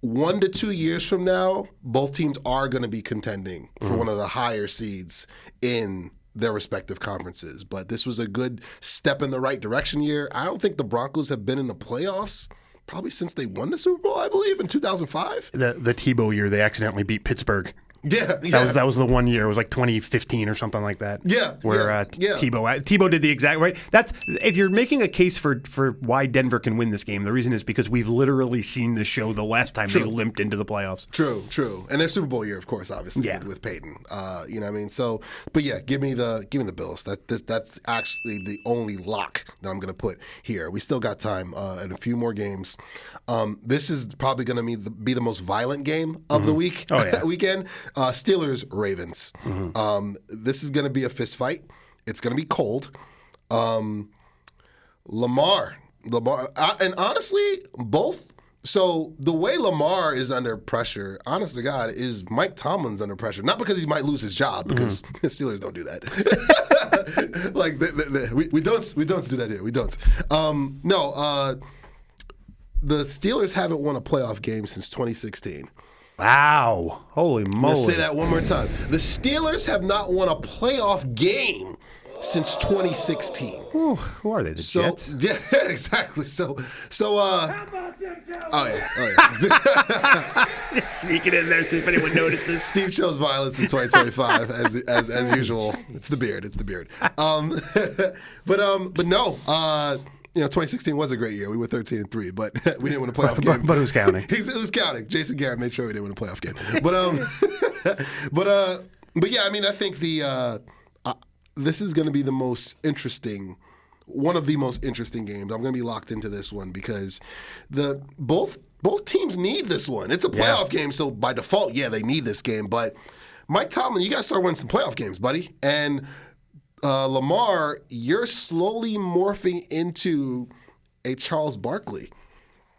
1 to 2 years from now, both teams are going to be contending for one of the higher seeds in their respective conferences. But this was a good step in the right direction year. I don't think the Broncos have been in the playoffs probably since they won the Super Bowl, I believe, in 2005. The Tebow year, they accidentally beat Pittsburgh. Yeah. That was the one year. It was like 2015 or something like that. Where Tebow did the exact right. That's if you're making a case for why Denver can win this game. The reason is because we've literally seen the show the last time they limped into the playoffs. True. And their Super Bowl year, of course, obviously with Peyton. You know what I mean? So, but yeah, give me the Bills. That's actually the only lock that I'm going to put here. We still got time and a few more games. This is probably going to be the most violent game of the week. Oh yeah, weekend. Steelers, Ravens. This is going to be a fist fight. It's going to be cold. Lamar, and honestly, both. So the way Lamar is under pressure, honest to God, is Mike Tomlin's under pressure. Not because he might lose his job, because the Steelers don't do that. We don't do that here. We don't. The Steelers haven't won a playoff game since 2016. Wow. Holy moly. Let's say that one more time. The Steelers have not won a playoff game since 2016. Who are they, the Jets? Yeah, exactly. So oh yeah. Sneak it in there, see if anyone notices. Steve shows violence in 2025 as usual. It's the beard. But no. 2016 was a great year. We were 13-3, but we didn't win a playoff game. But who's counting? It was counting. Jason Garrett made sure we didn't win a playoff game. But yeah, I mean, I think this is going to be the most interesting, one of the most interesting games. I'm going to be locked into this one because both teams need this one. It's a playoff game, so by default, they need this game. But Mike Tomlin, you got to start winning some playoff games, buddy. And Lamar, you're slowly morphing into a Charles Barkley,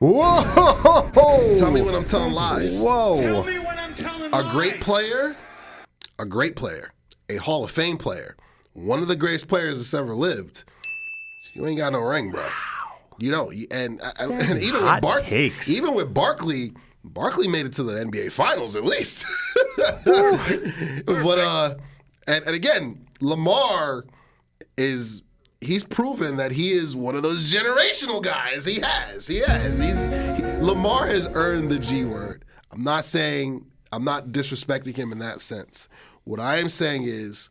Whoa! Tell me when I'm telling lies. Whoa! A great player, a Hall of Fame player, one of the greatest players that's ever lived. You ain't got no ring, bro. You don't. And even Hot with takes. even with Barkley made it to the NBA Finals at least. But and again, Lamar he's proven that he is one of those generational guys. He has. Lamar has earned the G word. I'm not disrespecting him in that sense. What I am saying is,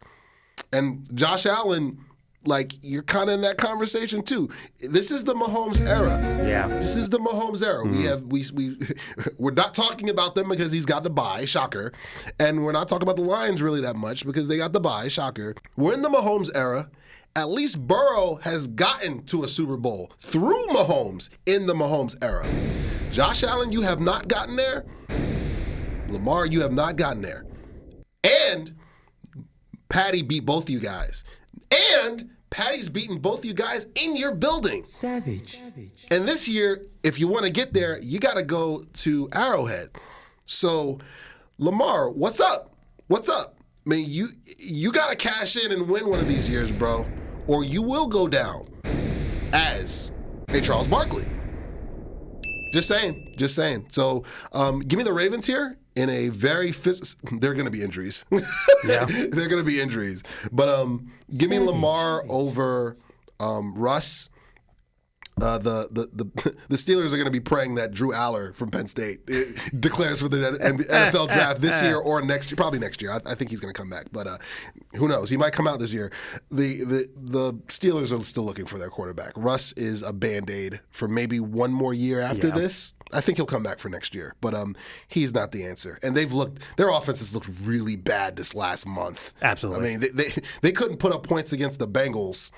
and Josh Allen, like, you're kind of in that conversation too. This is the Mahomes era. Yeah. This is the Mahomes era. We're not talking about them because he's got the bye, shocker. And we're not talking about the Lions really that much because they got the bye, shocker. We're in the Mahomes era. At least Burrow has gotten to a Super Bowl through Mahomes in the Mahomes era. Josh Allen, you have not gotten there. Lamar, you have not gotten there. And Patty beat both you guys. And Patty's beaten both you guys in your building. Savage. And this year, if you want to get there, you got to go to Arrowhead. So, Lamar, what's up? What's up? I mean, you got to cash in and win one of these years, bro, or you will go down as a Charles Barkley. Just saying. So, give me the Ravens here in a very there are going to be injuries. Yeah. There are going to be injuries. But give me Lamar over Russ. The Steelers are going to be praying that Drew Aller from Penn State declares for the NFL draft this year or next year. Probably next year. I think he's going to come back, but who knows? He might come out this year. The Steelers are still looking for their quarterback. Russ is a Band-Aid for maybe one more year after this. I think he'll come back for next year, but he's not the answer. And their offense has looked really bad this last month. Absolutely. I mean, they couldn't put up points against the Bengals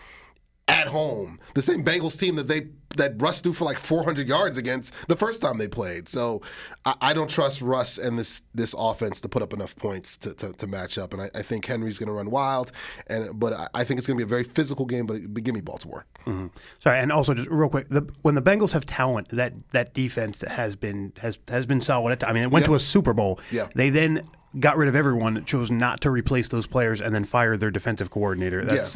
at home. The same Bengals team that Russ threw for like 400 yards against the first time they played. So I don't trust Russ and this offense to put up enough points to match up. And I think Henry's going to run wild. But I think it's going to be a very physical game. But give me Baltimore. Mm-hmm. Sorry, and also just real quick, when the Bengals have talent, that defense has been solid. I mean, it went to a Super Bowl. Yeah. They then got rid of everyone, chose not to replace those players, and then fired their defensive coordinator. That's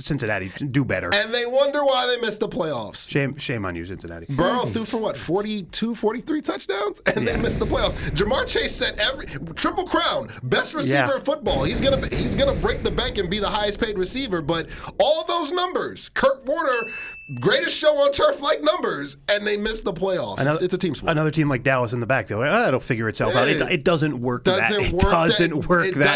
Cincinnati. Do better. And they wonder why they missed the playoffs. Shame on you, Cincinnati. Burrow threw for what, 42, 43 touchdowns? And they missed the playoffs. Jamar Chase set every triple crown, best receiver in football. He's gonna break the bank and be the highest paid receiver. But all of those numbers, Kurt Warner, greatest show on turf like numbers, and they missed the playoffs. It's a team sport. Another team like Dallas in the back, though, it'll figure itself out. It doesn't work that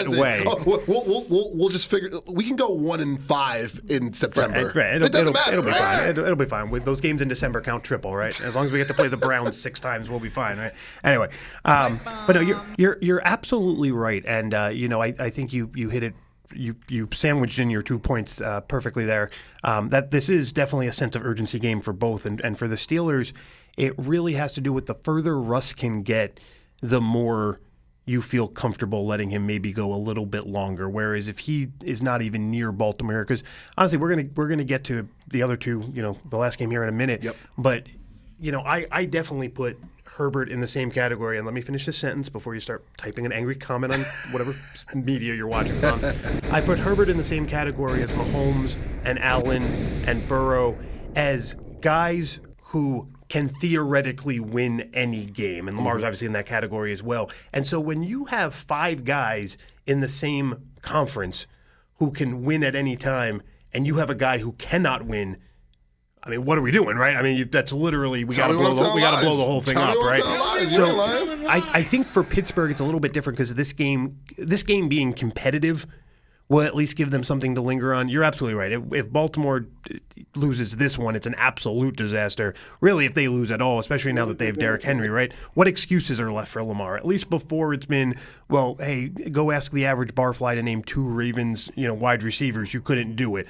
way. Oh, we'll just figure. We can go 1-5 in September. Right. It doesn't matter. It'll be fine. It'll be fine. With those games in December count triple, right? As long as we get to play the Browns 6 times, we'll be fine, right? Anyway, but no, you're absolutely right, and I think you hit it. You sandwiched in your 2 points perfectly there. That this is definitely a sense of urgency game for both, and for the Steelers, it really has to do with the further Russ can get, the more you feel comfortable letting him maybe go a little bit longer. Whereas if he is not even near Baltimore, because honestly, we're gonna get to the other two, the last game here in a minute. Yep. But I definitely put Herbert in the same category. And let me finish this sentence before you start typing an angry comment on whatever media you're watching it on. I put Herbert in the same category as Mahomes and Allen and Burrow as guys who can theoretically win any game. And Lamar's obviously in that category as well. And so when you have 5 guys in the same conference who can win at any time, and you have a guy who cannot win, I mean, what are we doing, right? I mean, that's literally, we got to blow the whole thing up, right? So I think for Pittsburgh, it's a little bit different because this game being competitive will at least give them something to linger on. You're absolutely right. If Baltimore loses this one, it's an absolute disaster. Really, if they lose at all, especially now that they have Derrick Henry, right? What excuses are left for Lamar? At least before it's been, well, hey, go ask the average barfly to name 2 Ravens, wide receivers. You couldn't do it.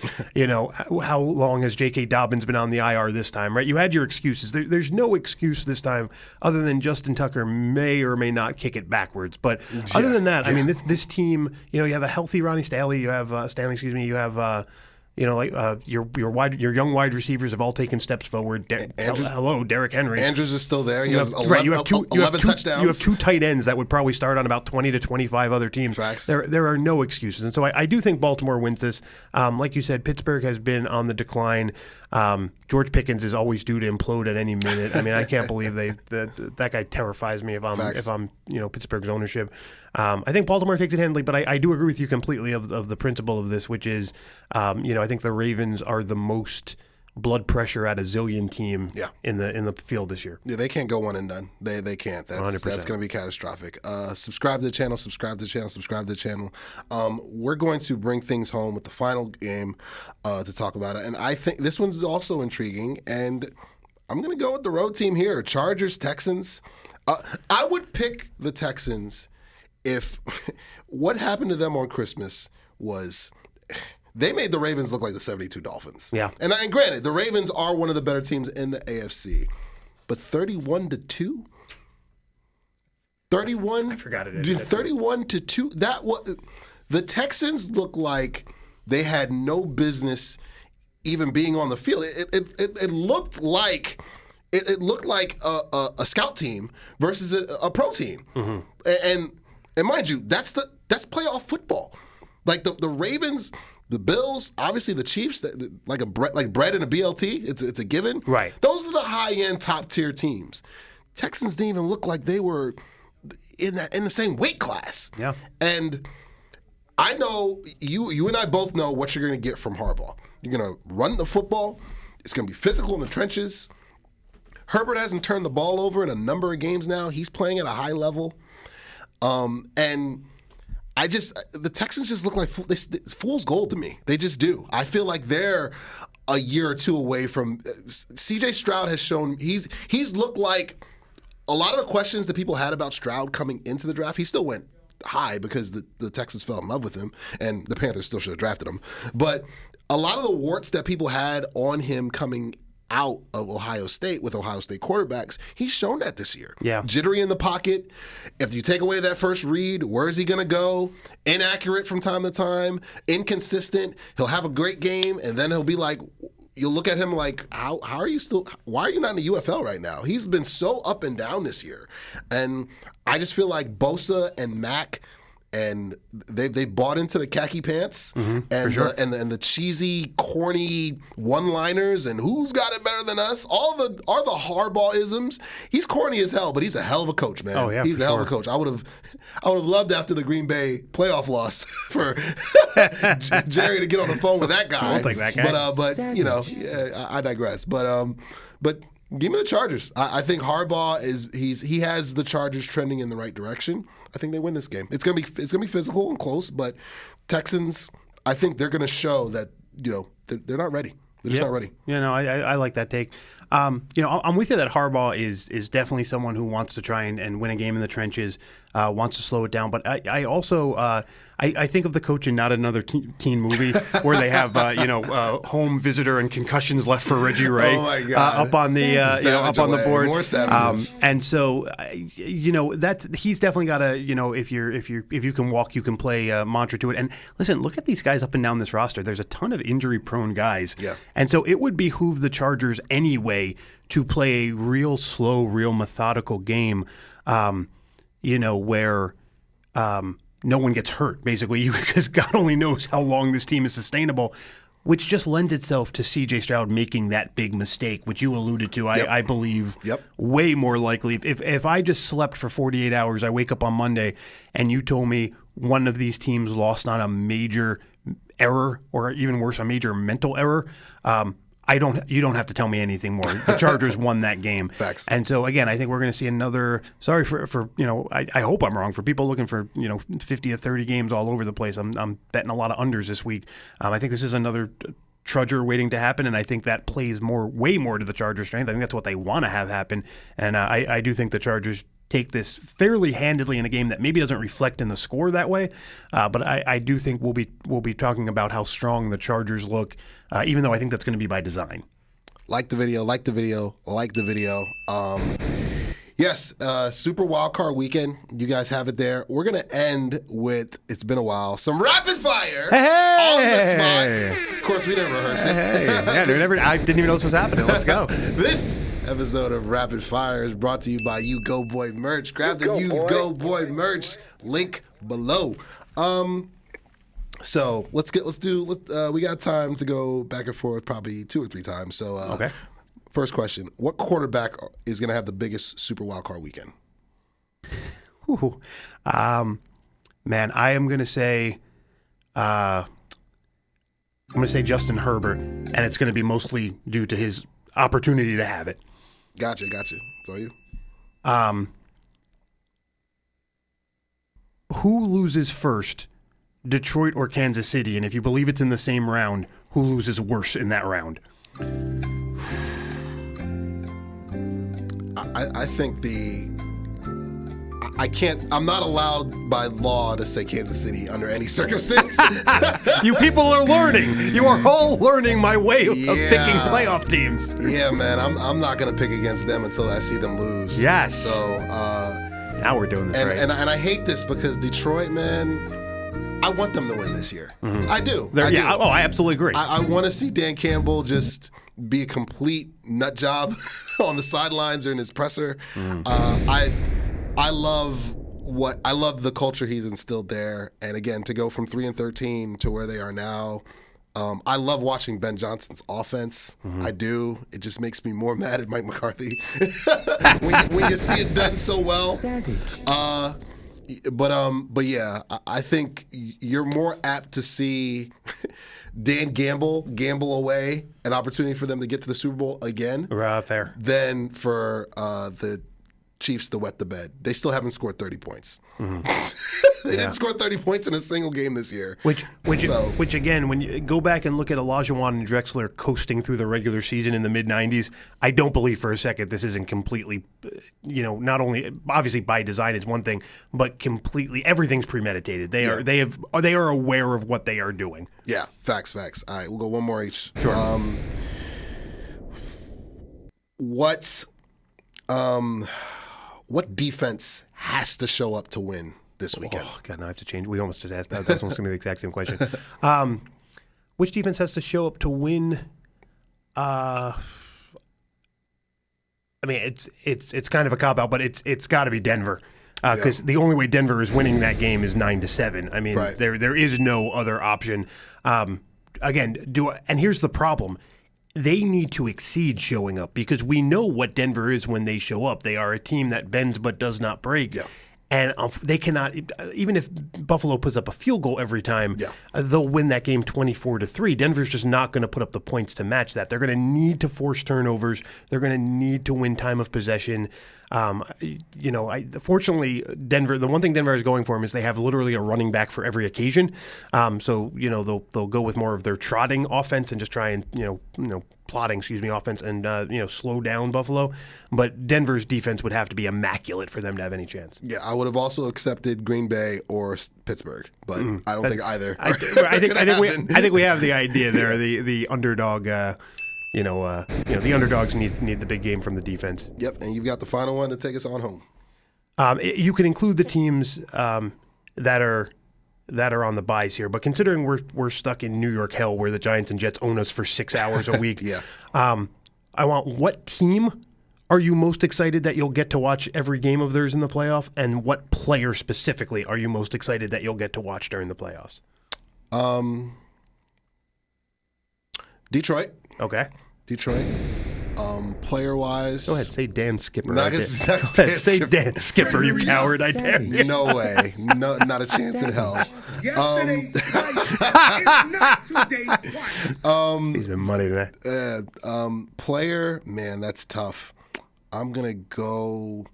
How long has J.K. Dobbins been on the IR this time, right? You had your excuses. There's no excuse this time other than Justin Tucker may or may not kick it backwards. But other than that, I mean, this team, you have a healthy Ronnie Stanley. You have you have your young wide receivers have all taken steps forward. Hello, Derrick Henry. Andrews is still there. He has 11, right, you have 11 touchdowns. You have 2 tight ends that would probably start on about 20 to 25 other teams. Facts. There are no excuses. And so I do think Baltimore wins this. Like you said, Pittsburgh has been on the decline. George Pickens is always due to implode at any minute. I mean, I can't believe that guy terrifies me if I'm Pittsburgh's ownership. I think Baltimore takes it handily, but I do agree with you completely of the principle of this, which is, I think the Ravens are the most blood pressure at a zillion team in the field this year. Yeah, they can't go one and done. They can't. That's going to be catastrophic. Subscribe to the channel. Subscribe to the channel. We're going to bring things home with the final game to talk about it, and I think this one's also intriguing. And I'm going to go with the road team here: Chargers, Texans. I would pick the Texans if what happened to them on Christmas was they made the Ravens look like the 72 Dolphins. Yeah. And granted, the Ravens are one of the better teams in the AFC, but 31-2? 31? I forgot it. 31-2. The Texans look like they had no business even being on the field. It looked like a scout team versus a pro team. Mm-hmm. And mind you, that's playoff football. Like the Ravens, the Bills, obviously the Chiefs, like bread and a BLT, it's a given. Right. Those are the high end top tier teams. Texans didn't even look like they were in the same weight class. Yeah. And I know you and I both know what you're going to get from Harbaugh. You're going to run the football. It's going to be physical in the trenches. Herbert hasn't turned the ball over in a number of games now. He's playing at a high level. And the Texans just look like fool's gold to me. They just do. I feel like they're a year or two away from. C.J. Stroud has shown he's looked like a lot of the questions that people had about Stroud coming into the draft. He still went high because the Texans fell in love with him, and the Panthers still should have drafted him. But a lot of the warts that people had on him coming out of Ohio State with Ohio State quarterbacks, he's shown that this year. Yeah. Jittery in the pocket. If you take away that first read, where is he going to go? Inaccurate from time to time. Inconsistent. He'll have a great game, and then he'll be like, you'll look at him like, how are you still, why are you not in the UFL right now? He's been so up and down this year. And I just feel like Bosa and Mack, and they bought into the khaki pants and the cheesy, corny one-liners and who's got it better than us. All the Harbaugh-isms. He's corny as hell, but he's a hell of a coach, man. Oh yeah, he's a hell of a coach. I would have loved after the Green Bay playoff loss for Jerry to get on the phone with that guy. Something that guy. But I digress. But give me the Chargers. I think Harbaugh he has the Chargers trending in the right direction. I think they win this game. It's gonna be physical and close, but Texans, I think they're gonna show that they're not ready. They're just not ready. I like that take. I'm with you that Harbaugh is definitely someone who wants to try and win a game in the trenches, wants to slow it down. But I also I think of the coach in Not Another Teen Movie where they have home visitor and concussions left for Reggie Ray up on the up on the board. More savages. And so he's definitely got a if you can walk you can play mantra to it. And listen, look at these guys up and down this roster. There's a ton of injury prone guys. Yeah. And so it would behoove the Chargers anyway to play a real slow, real methodical game, where no one gets hurt, basically, because God only knows how long this team is sustainable, which just lends itself to C.J. Stroud making that big mistake, which you alluded to, I believe, way more likely. If I just slept for 48 hours, I wake up on Monday, and you told me one of these teams lost on a major error, or even worse, a major mental error, you don't have to tell me anything more. The Chargers won that game. Facts. And so again, I think we're going to see another. Sorry for I hope I'm wrong. For people looking for 50 to 30 games all over the place, I'm betting a lot of unders this week. I think this is another trudger waiting to happen, and I think that plays way more to the Chargers' strength. I think that's what they want to have happen, and I do think the Chargers take this fairly handedly in a game that maybe doesn't reflect in the score that way, but I do think we'll be talking about how strong the Chargers look, even though I think that's going to be by design. Like the video. Yes, Super Wildcard Weekend. You guys have it there. We're going to end with, it's been a while, some rapid fire on the spot course, we didn't rehearse it. Hey, yeah, dude, I didn't even know this was happening. Let's go. This episode of Rapid Fire is brought to you by U-Goboy merch. Grab the U-Goboy merch link below. So we got time to go back and forth probably 2 or 3 times. So Okay. First question: what quarterback is going to have the biggest Super Wildcard weekend? Ooh. Man, I am going to say Justin Herbert, and it's going to be mostly due to his opportunity to have it. Gotcha. It's all you. Who loses first, Detroit or Kansas City? And if you believe it's in the same round, who loses worse in that round? I think I'm not allowed by law to say Kansas City under any circumstance. You people are learning. You are all learning my way of picking playoff teams. Yeah, man. I'm not going to pick against them until I see them lose. Yes. So, now we're doing this right. And I hate this because Detroit, man, I want them to win this year. Mm-hmm. I do. I absolutely agree. I want to see Dan Campbell just be a complete nut job on the sidelines or in his presser. I love the culture he's instilled there, and again to go from 3-13 to where they are now. I love watching Ben Johnson's offense. I do. It just makes me more mad at Mike McCarthy when you see it done so well. Savage. But yeah, I think you're more apt to see Dan gamble away an opportunity for them to get to the Super Bowl again Fair. than for the Chiefs to wet the bed. They still haven't scored 30 points. They didn't score 30 points in a single game this year. Which again, when you go back and look at Olajuwon and Drexler coasting through the regular season in the mid-90s, I don't believe for a second this isn't completely, not only obviously by design is one thing, but completely everything's premeditated. They are aware of what they are doing. Yeah, facts. All right, we'll go one more each. Sure. What defense has to show up to win this weekend? Oh, God, now I have to change. We almost just asked that. That's almost going to be the exact same question. Which defense has to show up to win? I mean, it's kind of a cop-out, but it's got to be Denver. Because the only way Denver is winning that game is 9-7. I mean, right. there is no other option. And here's the problem. They need to exceed showing up because we know what Denver is when they show up. They are a team that bends but does not break. Yeah. And they cannot, even if Buffalo puts up a field goal every time, they'll win that game 24-3. Denver's just not going to put up the points to match that. They're going to need to force turnovers. They're going to need to win time of possession. Fortunately, Denver, the one thing Denver is going for them is they have literally a running back for every occasion. So they'll go with more of their trotting offense and just try and plotting offense and slow down Buffalo. But Denver's defense would have to be immaculate for them to have any chance. Yeah, I would have also accepted Green Bay or Pittsburgh, but I don't think either. I think we have the idea there. The underdog. The underdogs need the big game from the defense. Yep, and you've got the final one to take us on home. You can include the teams that are on the buys here, but considering we're stuck in New York hell where the Giants and Jets own us for 6 hours a week, I want what team are you most excited that you'll get to watch every game of theirs in the playoff, and what player specifically are you most excited that you'll get to watch during the playoffs? Detroit. Okay. Detroit. Player-wise. Go ahead, say Dan Skipper. Say Dan Skipper, you coward. I dare you. No way. No, not a chance in hell. He's in money today. Player, man, that's tough. I'm going to go.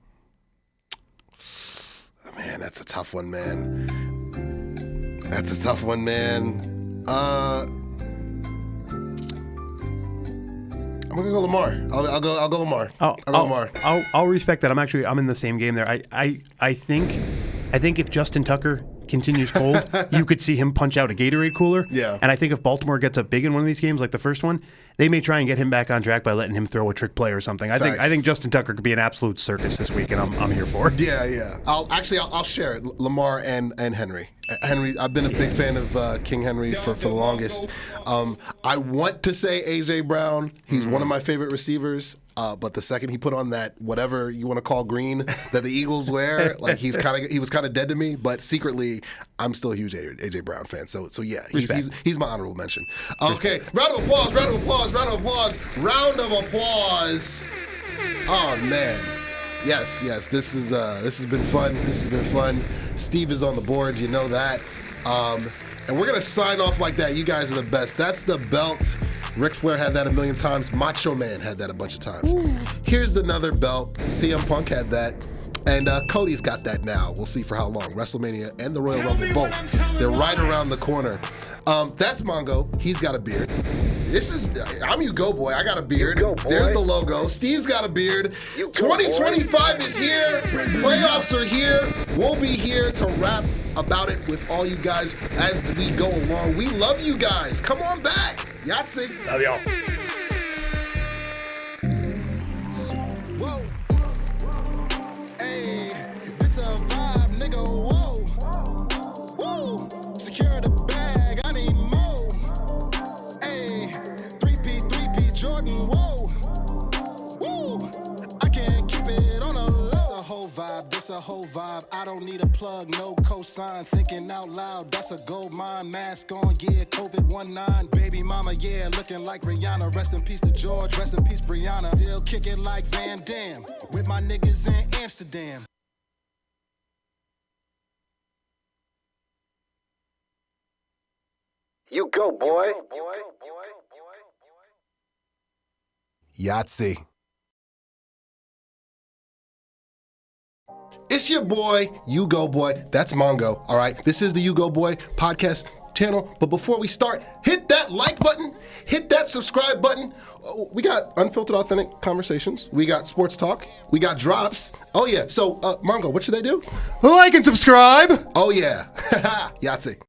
Man, that's a tough one, man. I'm gonna go Lamar. I'll go Lamar. Lamar. I'll respect that. I'm in the same game there. I think if Justin Tucker continues cold, you could see him punch out a Gatorade cooler. Yeah. And I think if Baltimore gets up big in one of these games, like the first one, they may try and get him back on track by letting him throw a trick play or something. I think Justin Tucker could be an absolute circus this week, and I'm here for it. Yeah. I'll share it. Lamar and Henry. Henry, I've been a big fan of King Henry for the longest. I want to say A.J. Brown. He's one of my favorite receivers. But the second he put on that whatever you want to call green that the Eagles wear, like he was kind of dead to me. But secretly, I'm still a huge A.J. Brown fan. So yeah, he's my honorable mention. Okay, round of applause, round of applause, round of applause, round of applause. Oh man. Yes. This has been fun. This has been fun. Steve is on the boards, you know that. And we're gonna sign off like that. You guys are the best. That's the belt. Ric Flair had that a million times. Macho Man had that a bunch of times. Ooh. Here's another belt. CM Punk had that. And Cody's got that now. We'll see for how long. WrestleMania and the Royal Rumble both. They're right around the corner. That's Mongo. He's got a beard. I'm U-Goboy. I got a beard. There's the logo. Steve's got a beard. 2025 is here. Playoffs are here. We'll be here to rap about it with all you guys as we go along. We love you guys. Come on back. Yahtzee. Love y'all. Whoa. Hey, this a vibe, nigga. Whoa. Woo. Secure the bag. I need more. Hey, 3P Jordan. Whoa. Woo. I can't keep it on a low. This a whole vibe. I don't need a plug, no cosign. Thinking out loud, that's a gold mine. Mask on, yeah, COVID-19. Baby mama, yeah, looking like Rihanna. Rest in peace to George, rest in peace Brianna. Still kicking like Van Damme with my niggas in Amsterdam. You go, boy. Yahtzee. It's your boy, U-Goboy. That's Mongo, all right? This is the U-Goboy podcast channel. But before we start, hit that like button. Hit that subscribe button. We got unfiltered, authentic conversations. We got sports talk. We got drops. Oh, yeah. So, Mongo, what should they do? Like and subscribe. Oh, yeah. Yahtzee.